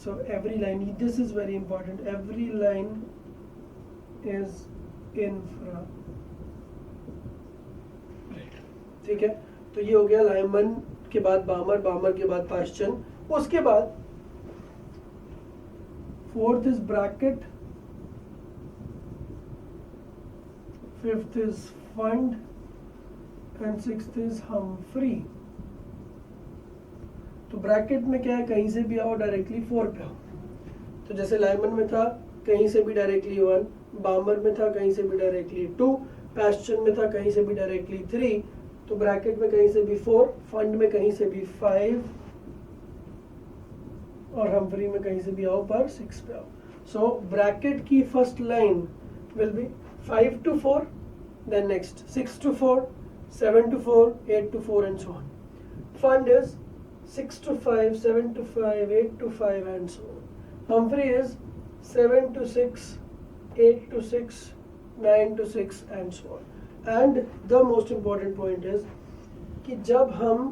So every line, this is very important, every line is infrared, ठीक है. तो ये हो गया Lyman के बाद बामर, बामर के बाद पाश्चन. उसके बाद fourth is bracket, fifth is Fund and sixth is Humphrey. तो ब्रैकेट में क्या है, कहीं से भी आओ डायरेक्टली 4 पे आओ. तो जैसे लाइमन में था कहीं से भी डायरेक्टली 1, बामर में था कहीं से भी डायरेक्टली 2, पैश्चन में था कहीं से भी डायरेक्टली 3, तो ब्रैकेट में कहीं से भी 4, फंड में कहीं से भी 5 और हम्फ्री में कहीं से भी आओ पर 6 पे आओ. सो ब्रैकेट की first line will be 5 to 4, then next 6 to 4, 7 to 4, 8 to 4 and so on. Fund is 6 to 5, 7 to 5, 8 to 5 and so on. Humphrey is 7 to 6, 8 to 6, 9 to 6 and so on. And the most important point is कि जब हम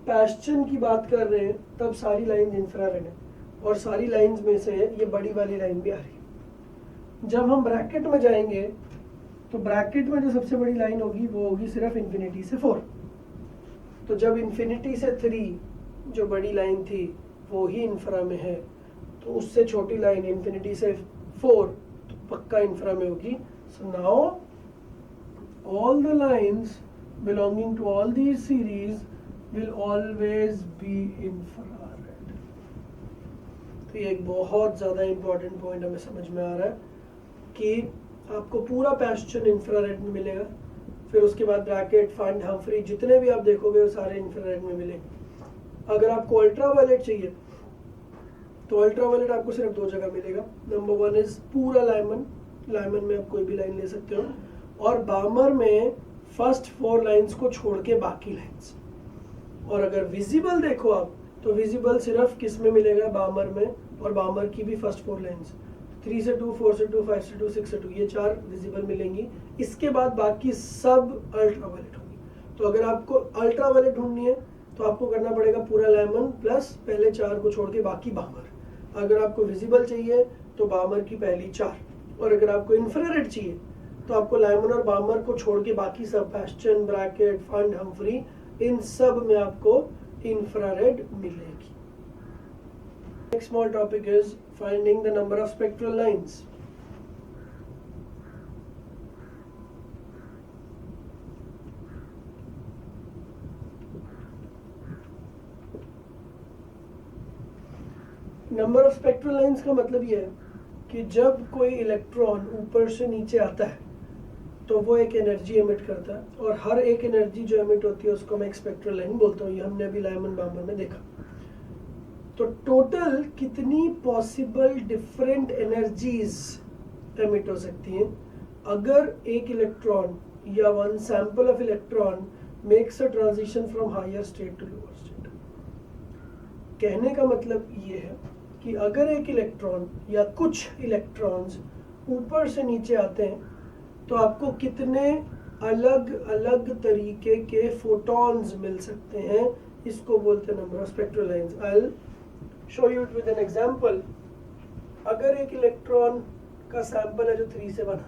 पैश्चन की बात कर रहे हैं तब सारी लाइन इंफ्रारेड है और सारी लाइंस में से ये बड़ी वाली लाइन भी आ रही है। जब हम ब्रैकेट में जाएंगे तो ब्रैकेट में जो सबसे बड़ी लाइन होगी वो होगी सिर्फ इन्फिनिटी से 4। तो जब इन्फिनिटी से 3 जो बड़ी लाइन थी वो ही इंफ्रा में है, तो उससे छोटी लाइन इन्फिनिटी से 4 तो पक्का इंफ्रा में होगी। So now all the lines belonging to all these series will always be infrared। तो ये एक बहुत ज़्यादा इम्पोर्टेंट पॉइंट हमें समझ में आ रहा है कि आपको पूरा पैश्चन इंफ्रारेड में मिलेगा, फिर उसके बाद ब्रैकेट, फंड, हम्फ्री जितने भी आप देखोगे वो सारे इंफ्रारेड में मिलेंगे। अगर आपको अल्ट्रावायलेट चाहिए तो अल्ट्रावायलेट आपको सिर्फ 2 जगह मिलेगा। नंबर 1 इज पूरा लाइमन में आप कोई भी लाइन ले सकते हो, और बामर में फर्स्ट 4 लाइंस को छोड़ के बाकी लाइंस। और अगर विजिबल देखो आप तो विजिबल सिर्फ किस में मिलेगा, बामर में, और बामर की भी फर्स्ट 4 लाइंस 3 से 2, 4 से 2, 5 से 2, 6 से 2, ये 4 विजिबल मिलेंगी। इसके बाद बाकी सब अल्ट्रावायलेट होंगी। तो अगर आपको अल्ट्रावायलेट ढूंढनी है तो आपको करना पड़ेगा पूरा लाइमन प्लस पहले 4 को छोड़ के बाकी बामर। अगर आपको विजिबल चाहिए तो बामर की पहली 4, और अगर आपको इंफ्रारेड चाहिए तो आपको लाइमन और बामर को छोड़ के बाकी सब पैश्चन, ब्रैकेट, फंड, हम्फ्री इन सब में आपको इंफ्रारेड मिलेगी। Next small topic is finding the number of spectral lines. Number of spectral lines का मतलब यह है कि जब कोई इलेक्ट्रॉन ऊपर से नीचे आता है तो वो एक एनर्जी एमिट करता है, और हर एक एनर्जी जो एमिट होती है उसको मैं एक स्पेक्ट्रल लाइन बोलता हूँ। ये हमने अभी लाइमन बामर में देखा। तो टोटल कितनी पॉसिबल डिफरेंट एनर्जीज एमिट हो सकती हैं अगर एक इलेक्ट्रॉन या one sample of electron makes a transition from higher state to lower state. कहने का मतलब ये है कि अगर एक इलेक्ट्रॉन या कुछ इलेक्ट्रॉन्स ऊपर से नीचे आते हैं तो आपको कितने अलग अलग तरीके के फोटॉन्स मिल सकते हैं, इसको बोलते हैं number of spectral lines. I will show you it with an example. अगर एक इलेक्ट्रॉन का सैंपल है जो 3 से बना है,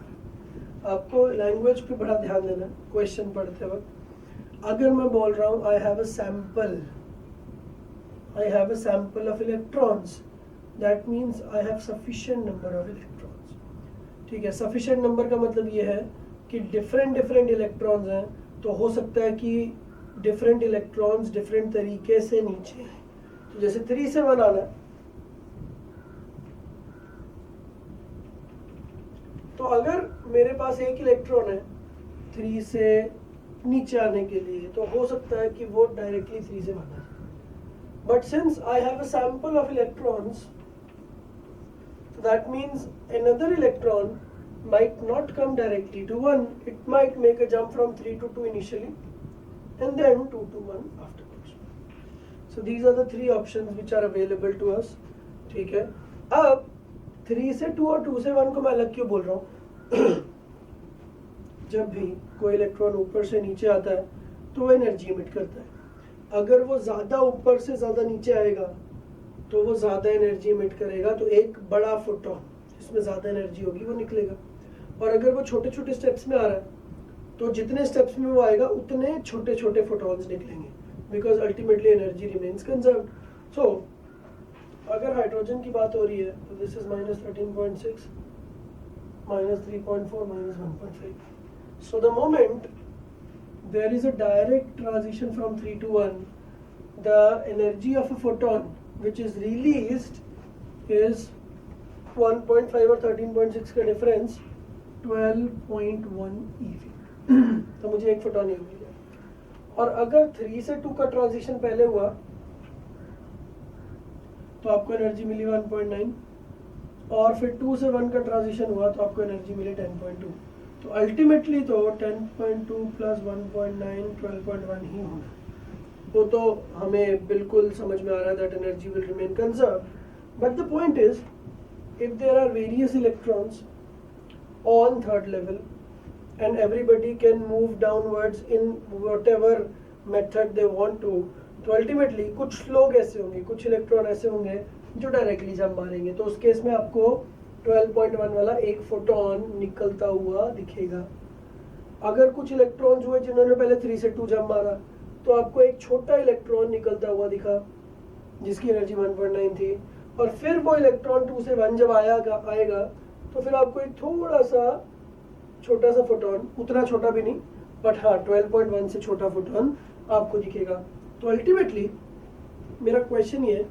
आपको लैंग्वेज पे बड़ा ध्यान देना क्वेश्चन पढ़ते वक्त। अगर मैं बोल रहा हूँ I have a sample of electrons, that means I have sufficient number of electrons. ठीक है, सफिशिएंट नंबर का मतलब ये है कि डिफरेंट इलेक्ट्रॉन्स हैं, तो हो सकता है कि डिफरेंट इलेक्ट्रॉन्स डिफरेंट तरीके से नीचे हैं। तो जैसे 3 से 1 आना, तो अगर मेरे पास एक इलेक्ट्रॉन है 3 से नीचे आने के लिए, तो हो सकता है कि वो डायरेक्टली 3 से 1 आ जाए। But since I have a sample of electrons, that means another electron might not come directly to 1. It might make a jump from 3 to 2 initially and then 2 to 1 afterwards. So these are the 3 options which are available to us. ठीक है, अब 3 से 2 और 2 से 1 को मैं अलग क्यों बोल रहा हूँ? जब भी कोई इलेक्ट्रॉन ऊपर से नीचे आता है तो वो एनर्जी एमिट करता है। अगर वो ज़्यादा ऊपर से ज़्यादा नीचे आएगा तो वो ज़्यादा एनर्जी एमिट करेगा, तो एक बड़ा फोटॉन जिसमें ज़्यादा एनर्जी होगी वो निकलेगा। और अगर वो छोटे छोटे स्टेप्स में आ रहा है तो जितने स्टेप्स में वो आएगा उतने छोटे छोटे फोटॉन्स निकलेंगे, because ultimately energy remains conserved. So अगर हाइड्रोजन की बात हो रही है तो this is -13.6, -3.4, -1.5। So the moment there is a direct transition from 3 to 1, the energy of a photon which is released is 1.5 और 13.6 का डिफरेंस 12.1 eV। तो मुझे एक फोटॉन ही मिल गया। और अगर 3 से 2 का ट्रांजिशन पहले हुआ तो आपको एनर्जी मिली 1.9, और फिर 2 से 1 का ट्रांजिशन हुआ तो आपको एनर्जी मिली 10.2। तो अल्टीमेटली तो 10.2 प्लस 1.9 12.1 ही होना। वो तो हमें बिल्कुल समझ में आ रहा है that energy will remain conserve, but the point is if there are various electrons on third level and everybody can move downwards in whatever method they want to, तो ultimately कुछ लोग ऐसे होंगे, कुछ इलेक्ट्रॉन ऐसे होंगे जो डायरेक्टली जंप मारेंगे, तो उस केस में आपको 12.1 वाला एक फोटोन निकलता हुआ दिखेगा। अगर कुछ इलेक्ट्रॉन्स हुए जिन्होंने पहले 3 से 2 जंप मारा तो आपको एक छोटा इलेक्ट्रॉन निकलता हुआ दिखा जिसकी एनर्जी 1.9 थी, और फिर वो इलेक्ट्रॉन 2 से 1 जब आएगा तो फिर आपको एक थोड़ा सा छोटा सा फोटोन, उतना छोटा भी नहीं बट हाँ 12.1 से छोटा फोटोन आपको दिखेगा। तो अल्टीमेटली मेरा क्वेश्चन ये है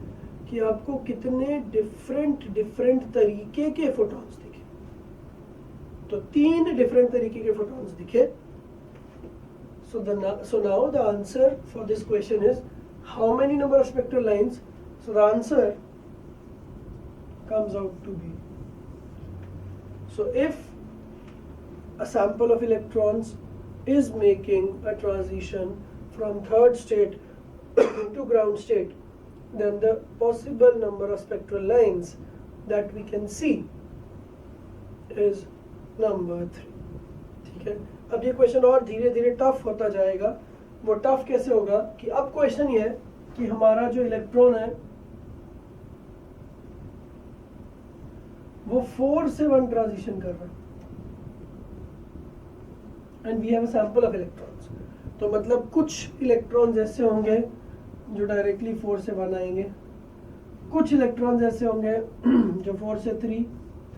कि आपको कितने डिफरेंट तरीके के फोटॉन्स दिखे। तो 3 डिफरेंट तरीके के फोटॉन्स दिखे। So now the answer for this question is how many number of spectral lines? So the answer comes out to be, so if a sample of electrons is making a transition from third state to ground state, then the possible number of spectral lines that we can see is number 3। ठीक है, अब ये question और धीरे धीरे tough होता जाएगा। वो टफ कैसे होगा कि अब क्वेश्चन ये है कि हमारा जो इलेक्ट्रॉन है वो 4 से 1 ट्रांजिशन कर रहा है and we have a sample of electrons. तो मतलब कुछ इलेक्ट्रॉन्स ऐसे होंगे जो डायरेक्टली 4 से 1 आएंगे, कुछ इलेक्ट्रॉन्स ऐसे होंगे जो 4 से 3,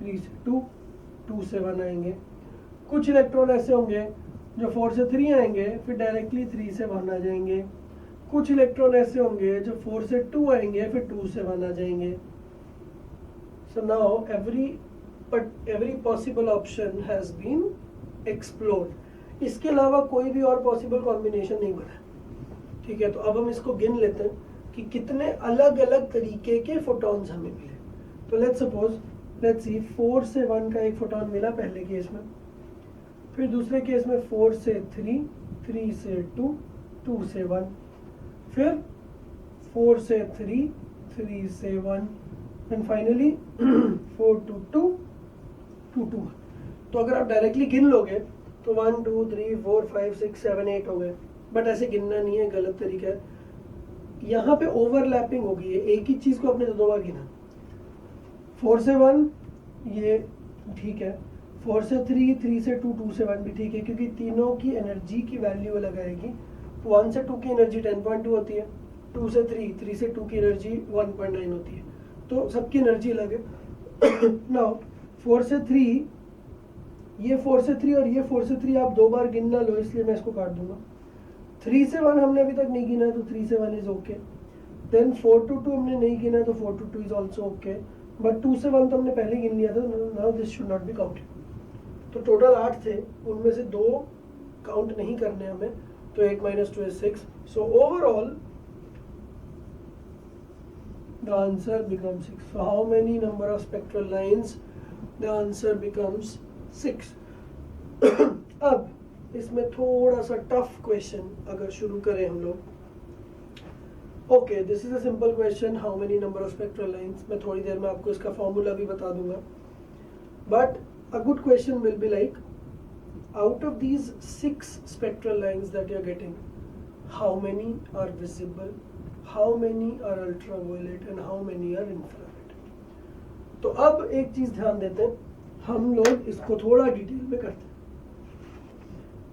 3 से 2, 2 से 1 आएंगे, कुछ इलेक्ट्रॉन ऐसे होंगे जो 4 से 3 आएंगे फिर डायरेक्टली 3 से 1 आ जाएंगे, कुछ इलेक्ट्रॉन ऐसे होंगे जो 4 से 2 आएंगे फिर 2 से 1 आ जाएंगे। So now every possible option has been explored। इसके अलावा कोई भी और पॉसिबल कॉम्बिनेशन नहीं बना। ठीक है, तो अब हम इसको गिन लेते हैं कि कितने अलग अलग तरीके के फोटॉन्स हमें मिले। तो लेट्स सी 4 से 1 का एक फोटॉन मिला पहले केस में, फिर दूसरे केस में 4 से 3, 3 से 2, 2 से 1, फिर 4 से 3, 3 से 1 एंड फाइनली 4 to 2, 2 to 1। तो अगर आप डायरेक्टली गिन लोगे तो 1 2 3 4 5 6 7 8 हो गए, बट ऐसे गिनना नहीं है, गलत तरीका है। यहाँ पे ओवरलैपिंग होगी, एक ही चीज को आपने 2 बार गिना। 4 से 1 ये ठीक है, 4 से 3, 3 से 2, 2 से 1 भी ठीक है, क्योंकि तीनों की एनर्जी की वैल्यू अलग आएगी। 1 से 2 की एनर्जी 10.2 होती है, 2 से 3, 3 से 2 की एनर्जी 1.9 होती है, तो सबकी एनर्जी अलग है। नाउ 4 से 3, ये 4 से 3 और ये 4 से 3 आप 2 बार गिनना लो, इसलिए मैं इसको काट दूंगा। 3 से 1 हमने अभी तक नहीं गिना है तो 3 से 1 इज ओके। देन 4 to 2 हमने नहीं गिना है तो 4 to 2 is also okay, but 2 से 1 तो हमने पहले गिन लिया था, now this should not be counted. तो टोटल 8 थे, उनमें से 2 काउंट नहीं करने हमें, तो 8 - 2 is 6। So overall the answer becomes 6। So how many number of spectral lines? The answer becomes 6। अब इसमें थोड़ा सा टफ क्वेश्चन अगर शुरू करें हम लोग। Okay, this is a simple question, how many number of spectral lines. मैं थोड़ी देर में आपको इसका फॉर्मूला भी बता दूंगा, but a good question will be like, out of these 6 spectral lines that you are getting, how many are visible, how many are ultraviolet and how many are infrared। तो अब एक चीज ध्यान देते हैं, हम लोग इसको थोड़ा डिटेल में करते हैं।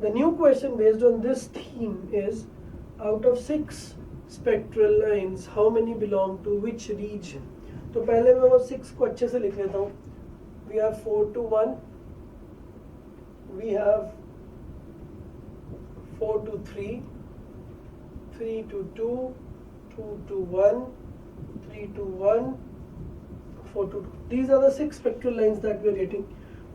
The new question based on this theme is, out of 6 spectral lines, how many belong to which region। तो पहले मैं वो 6 को अच्छे से लिख लेता हूँ। We have 4 to 1, we have 4 to 3, 3 to 2, 2 to 1, 3 to 1, 4 to 2। These are the 6 spectral lines that we are getting।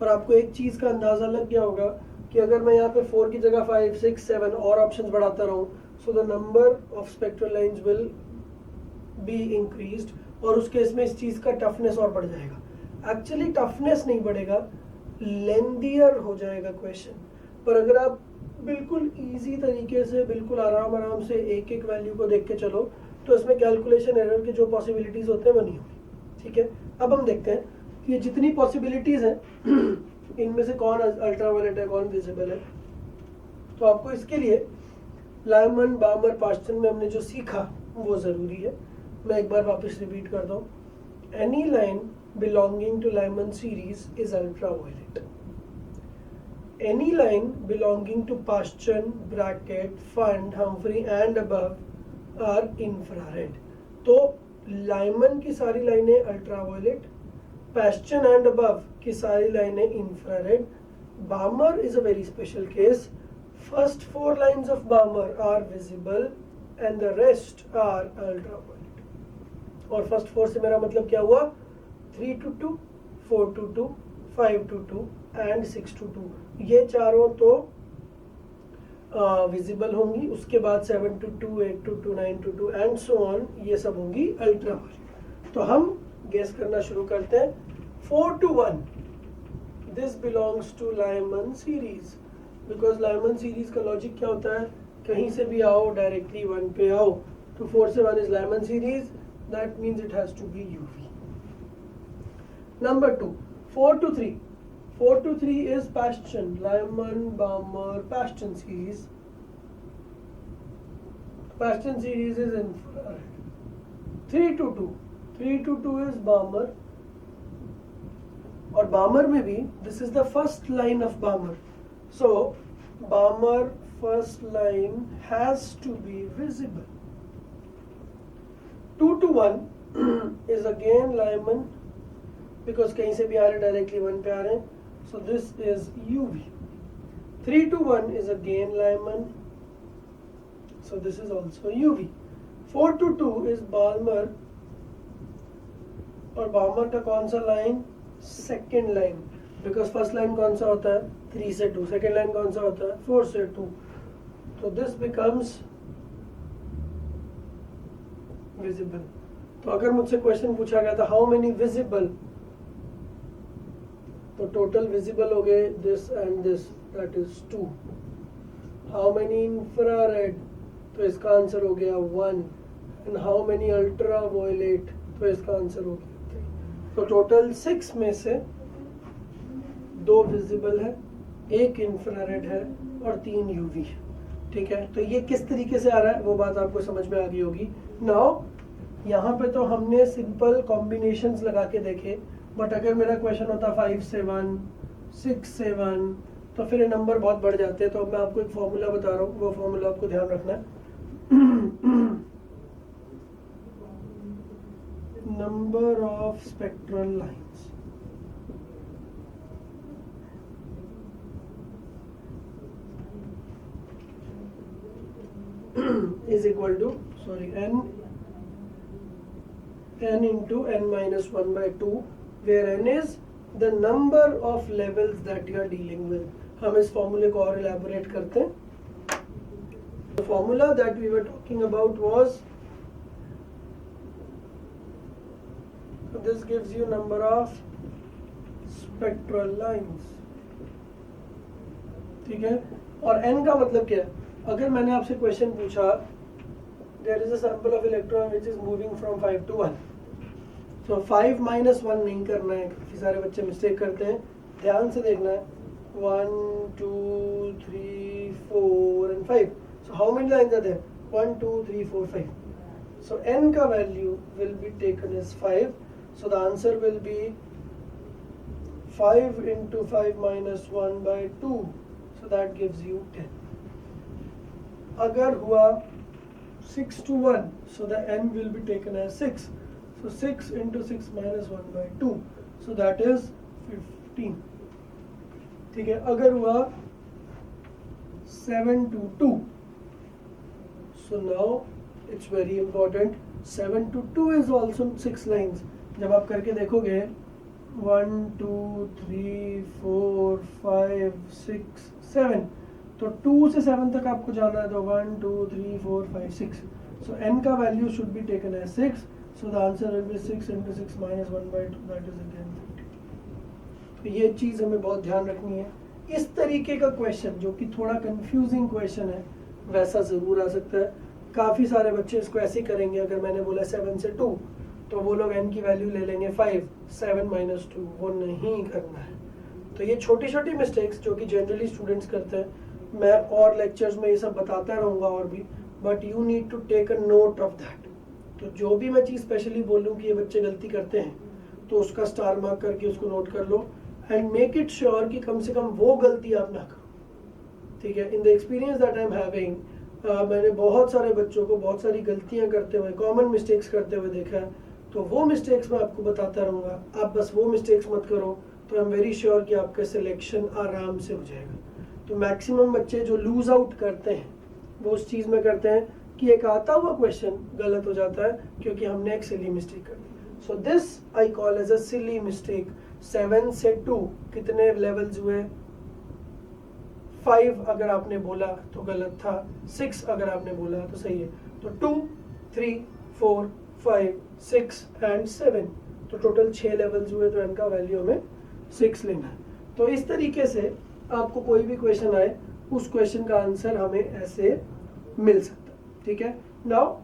और आपको एक चीज का अंदाजा लग गया होगा कि अगर मैं यहाँ पे 4 की जगह 5, 6, 7 और ऑप्शंस बढ़ाता रहूँ, so the number of spectral lines will be increased, और उस केस में इस चीज का टफनेस और बढ़ जाएगा। एक्चुअली टफनेस नहीं बढ़ेगा, लेंदियर हो जाएगा क्वेश्चन। पर अगर आप बिल्कुल इजी तरीके से बिल्कुल आराम से एक एक वैल्यू को देख के चलो तो इसमें कैलकुलेशन एरर की जो पॉसिबिलिटीज होते हैं वो नहीं होगी। ठीक है, अब हम देखते हैं कि ये जितनी पॉसिबिलिटीज हैं इनमें से कौन अल्ट्रावायलेट है, कौन विजिबल है। तो आपको इसके लिए लाइमन, बामर, पास्टन में हमने जो सीखा वो ज़रूरी है। मैं एक बार वापस रिपीट करता हूँ। Any line belonging to Lyman series is ultraviolet. Any line belonging to Paschen, Brackett, Pfund, Humphrey and above are infrared. तो लाइमन की सारी लाइनें अल्ट्रावायलेट, Paschen and above की सारी लाइनें infrared, बामर is a very special case. First 4 lines of Balmer are visible and the rest are ultraviolet. और first 4 से मेरा मतलब क्या हुआ? 3 to 2, 4 to 2, 5 to 2 and 6 to 2, ये चारों तो विजिबल होंगी। उसके बाद 7 to 2, 8 to 2, 9 to 2 and so on, ये सब होंगी अल्ट्रावायलेट। तो हम गेस करना शुरू करते हैं। 4 to 1, this belongs to Lyman series, because Lyman series का लॉजिक क्या होता है, कहीं से भी आओ डायरेक्टली 1 पे आओ। तो 4 से 1 is Lyman series, that means it has to be UV. Number 2, 4 to 3. 4 to 3 is Paschen, Lyman, Balmer, Paschen series. Paschen series is infrared. 3 to 2. 3 to 2 is Balmer. और Balmer में भी, this is the first line of Balmer. So, Balmer first line has to be visible. 2 to 1 is again Lyman, because कहीं से भी आ रहे directly 1 पे आ रहे हैं, so this is UV. 3 to 1 is again Lyman, so this is also UV. 4 to 2 is Balmer, और Balmer का कौन सा line? Second line, because first line कौन सा होता है? 3 से 2, सेकेंड लाइन कौन सा होता है? 4 से 2, तो दिस बिकम्स विजिबल। तो अगर मुझसे क्वेश्चन पूछा गया था हाउ मेनी विजिबल, तो टोटल विजिबल हो गए this and this, that is 2। How many infrared, तो इसका आंसर हो गया 1। And how many ultraviolet, तो इसका आंसर हो गया 3। तो टोटल 6 में से 2 विजिबल है, 1 इंफ्रारेड है और 3 यूवी है। ठीक है, तो ये किस तरीके से आ रहा है वो बात आपको समझ में आ गई होगी। नाउ यहाँ पे तो हमने सिंपल कॉम्बिनेशंस लगा के देखे, बट अगर मेरा क्वेश्चन होता 5 से 1, 6 से 1, तो फिर ये नंबर बहुत बढ़ जाते हैं। तो अब मैं आपको एक फॉर्मूला बता रहा हूँ, वो फॉर्मूला आपको ध्यान रखना है। Number of spectral lines is equal to n into n minus 1 by 2, where n is the number of levels that you are dealing with. हम इस फॉर्मूले को और elaborate करते हैं। The formula that we were talking about was, this gives you number of spectral lines. ठीक है, और n का मतलब क्या है? अगर मैंने आपसे क्वेश्चन पूछा there is a sample of electron which is moving from 5 to 1, so 5 minus 1 नहीं करना है, काफ़ी सारे बच्चे मिस्टेक करते हैं। ध्यान से देखना है, 1 2 3 4 and 5, so how many lines are there? 1 2 3 4 5, so n का value will be taken as 5, so the answer will be 5 into 5 minus 1 by 2, so that gives you 10. अगर हुआ 6 to 1, so the n will be taken as 6, so 6 into 6 minus 1 by 2, so that is 15. ठीक है, अगर हुआ 7 to 2, so now it's very important, 7 to 2 is also 6 lines। जब आप करके देखोगे 1 2 3 4 5 6 7, तो 2 से 7 तक आपको जाना है, तो 1 2 3 4 5 6, so n का value should be taken as 6, so the answer will be 6 into 6 minus 1 by 2, that is again 15। तो ये चीज़ हमें बहुत ध्यान रखनी है। इस तरीके का क्वेश्चन जो कि थोड़ा कंफ्यूजिंग क्वेश्चन है वैसा ज़रूर आ सकता है। काफ़ी सारे बच्चे इसको ऐसे ही करेंगे, अगर मैंने बोला 7 से 2 तो वो लोग n की वैल्यू ले लेंगे 5, 7 - 2, वो नहीं करना है। तो ये छोटी छोटी मिस्टेक्स जो कि जनरली स्टूडेंट्स करते हैं, मैं और लेक्चर्स में ये सब बताता रहूँगा और भी, but you need to take a note of that. तो जो भी मैं चीज़ स्पेशली बोलूँ कि ये बच्चे गलती करते हैं तो उसका स्टार मार्क करके उसको नोट कर लो एंड मेक इट श्योर कि कम से कम वो गलती आप ना करो। ठीक है, in the experience that I am having, मैंने बहुत सारे बच्चों को बहुत सारी गलतियां करते हुए, कॉमन मिस्टेक्स करते हुए देखा है। तो वो मिस्टेक्स मैं आपको बताता रहूँगा, आप बस वो मिस्टेक्स मत करो, तो आई एम वेरी श्योर कि आपका सिलेक्शन आराम से हो जाएगा। तो मैक्सिमम बच्चे जो लूज आउट करते हैं वो उस चीज़ में करते हैं कि एक आता हुआ क्वेश्चन गलत हो जाता है क्योंकि हमने एक सिली मिस्टेक कर दी। So this I call as a silly mistake. 7 से 2 कितने लेवल्स हुए? 5 अगर आपने बोला तो गलत था, 6 अगर आपने बोला तो सही है। तो 2, 3, 4, 5, 6 एंड 7, तो टोटल 6 लेवल्स हुए, तो इनका वैल्यू हमें 6 लेना है। तो इस तरीके से आपको कोई भी क्वेश्चन आए उस क्वेश्चन का आंसर हमें ऐसे मिल सकता है। ठीक है, now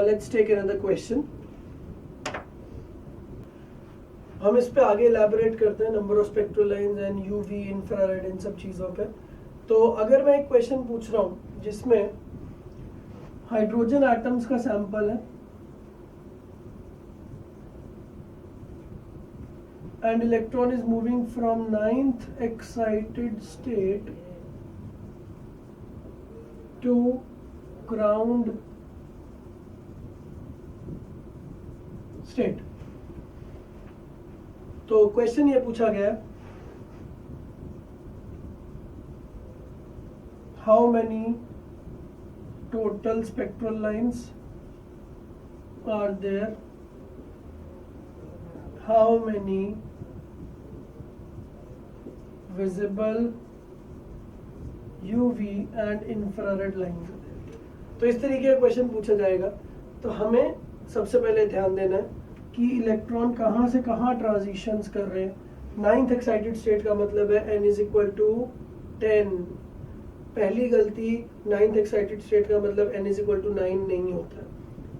let's take another question. हम इस पे आगे एलैबोरेट करते हैं, number of spectral lines and UV, infrared, इन सब चीज़ों पे। तो अगर मैं एक क्वेश्चन पूछ रहा हूँ जिसमें हाइड्रोजन एटम्स का सैंपल है and electron is moving from 9th excited state to ground state, तो क्वेश्चन ये पूछा गया, how many total spectral lines are there, how many visible UV and infrared lines। तो इस तरीके का क्वेश्चन पूछा जाएगा। तो हमें सबसे पहले ध्यान देना है कि इलेक्ट्रॉन कहाँ से कहाँ ट्रांजिशंस कर रहे हैं। 9th एक्साइटेड स्टेट का मतलब है n = 10। पहली गलती, 9th एक्साइटेड स्टेट का मतलब n = 9 नहीं होता।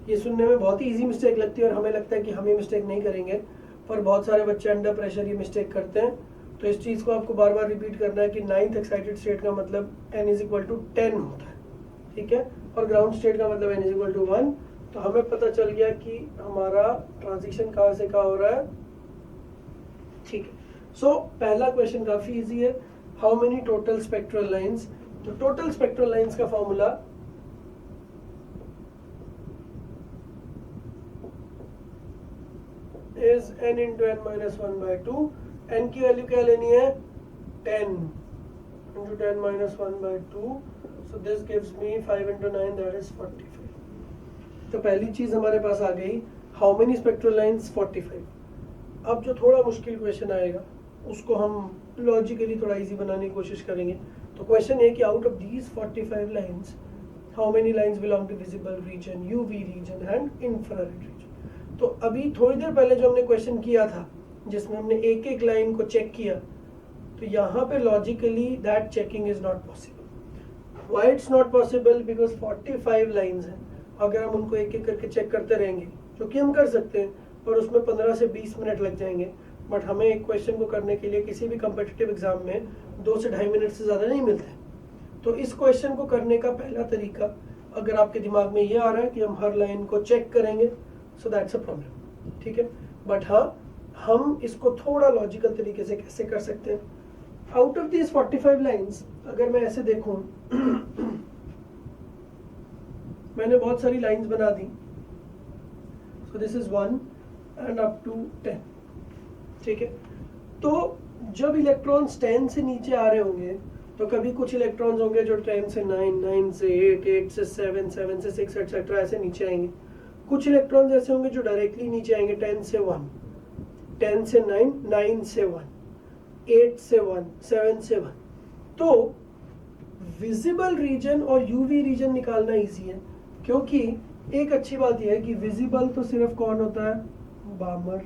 ये सुनने में बहुत ही ईजी मिस्टेक लगती है और हमें लगता है कि हम ये मिस्टेक नहीं करेंगे, पर बहुत सारे बच्चे अंडर प्रेशर ये मिस्टेक करते हैं। तो इस चीज़ को आपको बार बार रिपीट करना है कि 9th एक्साइटेड स्टेट का मतलब n = 10 होता है। ठीक है, और ग्राउंड स्टेट का मतलब n = 1। तो हमें पता चल गया कि हमारा ट्रांजिशन कहाँ से कहाँ हो रहा है। ठीक है, सो पहला क्वेश्चन काफ़ी इजी है, how many total spectral lines. तो टोटल स्पेक्ट्रल लाइंस का formula is n × n - 1/2। n की वैल्यू क्या लेनी है? 10 × 10 - 1/2। So this gives me 5 × 9, that is 45। तो पहली चीज हमारे पास आ गई, हाउ मेनी स्पेक्ट्रल लाइंस? 45। अब जो थोड़ा मुश्किल क्वेश्चन आएगा उसको हम लॉजिकली थोड़ा इजी बनाने की कोशिश करेंगे। तो क्वेश्चन है कि out of these 45 lines, how many lines belong to visible region, UV region and infrared region. तो अभी थोड़ी देर पहले जो हमने क्वेश्चन किया था जिसमें हमने एक एक लाइन को चेक किया, तो यहाँ पे logically that checking is not possible. Why it's not possible? Because 45 lines हैं। अगर हम उनको एक एक करके चेक करते रहेंगे, जो कि हम कर सकते हैं, और उसमें 15 से 20 मिनट लग जाएंगे, बट हमें एक क्वेश्चन को करने के लिए किसी भी कम्पिटिटिव एग्जाम में 2 से 2.5 मिनट से ज़्यादा नहीं मिलते। तो इस क्वेश्चन को करने का पहला तरीका, अगर आपके दिमाग में ये आ रहा है कि हम हर लाइन को चेक करेंगे, सो दैट्स अ प्रॉब्लम। ठीक है, बट हाँ, हम इसको थोड़ा लॉजिकल तरीके से कैसे कर सकते हैं। आउट ऑफ दिस 45 लाइंस अगर मैं ऐसे देखूं मैंने बहुत सारी लाइंस बना दी। So this is 1 and up to 10। ठीक है, तो जब इलेक्ट्रॉन्स 10 से नीचे आ रहे होंगे तो कभी कुछ इलेक्ट्रॉन्स होंगे जो 10 से 9, 9 से 8, 8 से 7, 7 से 6 एक्सेट्रा ऐसे नीचे आएंगे। कुछ इलेक्ट्रॉन्स ऐसे होंगे जो डायरेक्टली नीचे आएंगे, 10 से 1, 10 से 9, 9 से 1, 8 से 1, 7 से 1। तो विजिबल रीजन और यूवी रीजन निकालना इजी है, क्योंकि एक अच्छी बात यह है कि विजिबल तो सिर्फ कौन होता है? बामर।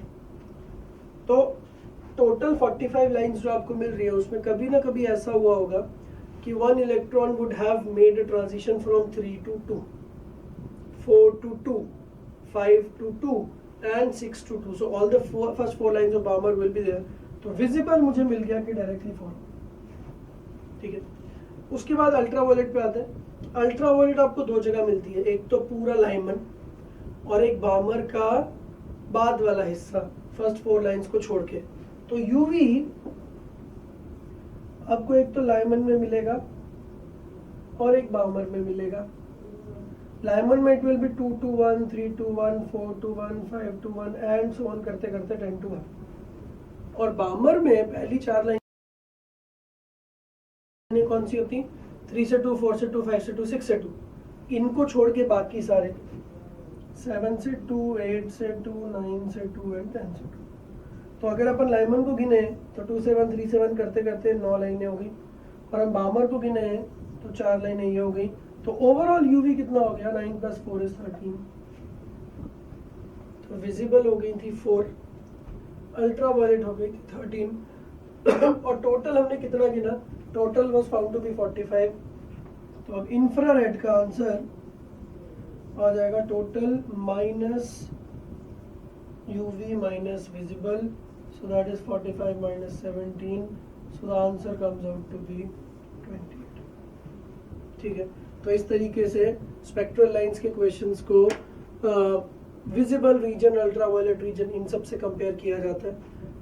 तो टोटल 45 लाइंस जो आपको मिल रही है उसमें कभी ना कभी ऐसा हुआ होगा कि one electron would have made a transition from 3 to 2, 4 to 2, 5 to 2 and 6 to 2. So all the first four lines of Balmer will be there. तो विजिबल मुझे मिल गया कि डायरेक्टली फॉर्म, ठीक है। उसके बाद अल्ट्रावायलेट पे आते हैं। अल्ट्रावायलेट आपको दो जगह मिलती है, एक तो पूरा लाइमन और एक बामर का बाद वाला हिस्सा, फर्स्ट फोर लाइंस को छोड़ के। तो यूवी आपको एक तो लाइमन में मिलेगा और एक बामर में मिलेगा। लाइमन में it will be 2 to 1, 3 to 1, 4 to 1, 5 to 1 and so on करते करते 10 to 1। और बामर में पहली चार लाइन कौन सी होती? 3 से 2, 4 से 2, 5 से 2, 6 से 2। इनको छोड़ के बाकी सारे 7 से 2, 8 से 2, 9 से 2 एंड 10 से 2। तो अगर अपन लाइमन को गिने तो 2 से 1, 3 से 1 करते करते 9 लाइनें हो गई, और हम बामर को गिने तो 4 लाइनें ये हो गई। तो ओवरऑल यूवी कितना हो गया? 9 + 4 = 13। तो विजिबल हो गई थी 4, अल्ट्रावायलेट हो गई थी 13 और टोटल हमने कितना गिना? Total was found to be 45। तो अब इंफ्रारेड का आंसर आ जाएगा total minus UV minus visible, so that is 45 minus 17, so the answer comes out to be 28। ठीक है, तो इस तरीके से स्पेक्ट्रल लाइंस के क्वेश्चंस को विजिबल रीजन, अल्ट्रावायलेट रीजन, इन सब से कंपेयर किया जाता है।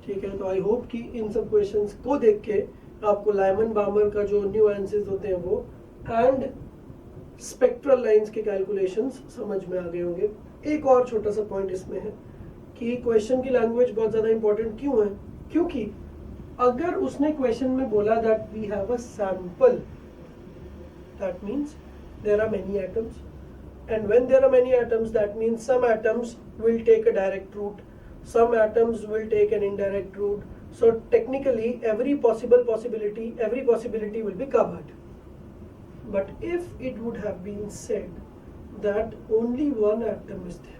ठीक है, तो आई होप कि इन सब क्वेश्चंस को देख के आपको लाइमन बामर का जो न्यूएंसेस होते हैं वो एंड स्पेक्ट्रल लाइंस के कैलकुलेशंस समझ में आ गए होंगे। एक और छोटा सा पॉइंट इसमें है कि क्वेश्चन की लैंग्वेज बहुत ज़्यादा इंपॉर्टेंट क्यों है? क्योंकि अगर उसने क्वेश्चन में बोला that we have a sample, that means there are many atoms, and when there are many atoms that means some atoms will take a direct route, some atoms will take an indirect route, so technically every possibility will be covered. But if it would have been said that only one atom is there,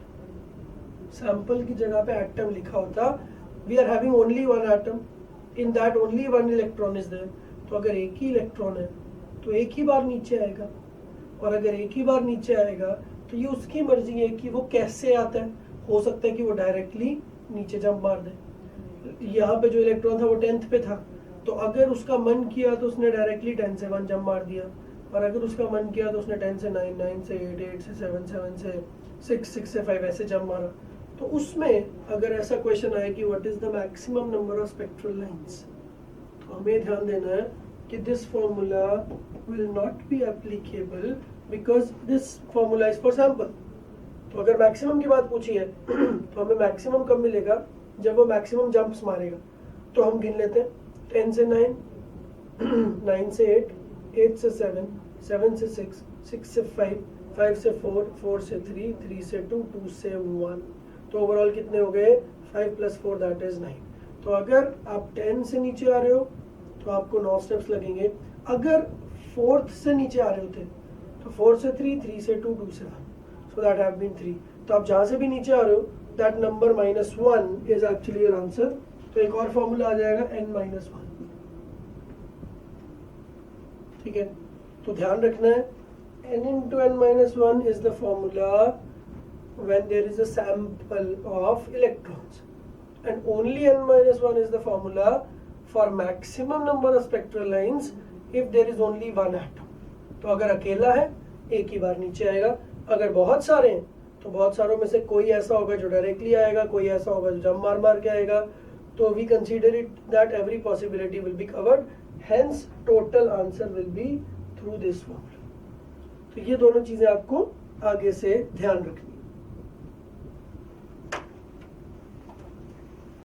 sample की जगह पे atom लिखा होता, we are having only one atom, in that only one electron is there, तो अगर एक ही electron है तो एक ही बार नीचे आएगा, और अगर एक ही बार नीचे आएगा तो ये उसकी मर्जी है कि वो कैसे आता है। हो सकता है कि वो डायरेक्टली नीचे जंप मार दे। यहाँ पे जो इलेक्ट्रॉन था वो 10th पे था, तो अगर उसका मन किया तो उसने डायरेक्टली 10 से 1 जंप मार दिया, और अगर उसका मन किया तो उसने 10 से 9, 9 से 8, 8 से 7, 7 से 6, 6 से 5 ऐसे जंप मारा। तो उसमें अगर ऐसा क्वेश्चन आए कि what is the maximum number of spectral lines, तो हमें ध्यान देना है कि this formula will not be applicable because this formula is for sample. तो अगर मैक्सिमम की बात पूछी है तो हमें मैक्सिमम कब मिलेगा? जब वो मैक्सिमम जंप्स मारेगा। तो हम गिन लेते हैं 10 से 9, 9 से 8, 8 से 7, 7 से 6, 6 से 5, 5 से 4, 4 से 3, 3 से 2, 2 से 1। तो ओवरऑल कितने हो गए? 5 + 4 दैट इज 9। तो अगर आप 10 से नीचे आ रहे हो तो आपको 9 स्टेप्स लगेंगे। अगर 4th से नीचे आ रहे होते तो 4 से 3, 3 से 2, 2 से 1, so that have been 3। तो आप जहाँ से भी नीचे आ रहे हो that number -1 is actually your answer। तो एक और फॉर्मूला आ जाएगा n-1। ठीक है, तो ध्यान रखना है n into n-1 is the formula when there is a sample of electrons, and only n-1 is the formula for maximum number of spectral lines if there is only one atom। तो अगर अकेला है एक ही बार नीचे आएगा, अगर बहुत सारे हैं तो बहुत सारों में से कोई ऐसा होगा जो डायरेक्टली आएगा, कोई ऐसा होगा जो जंप मार मार के आएगा। तो we consider it that every possibility will be covered, hence total answer will be through this formula. तो ये दोनों चीजें आपको आगे से ध्यान रखनी।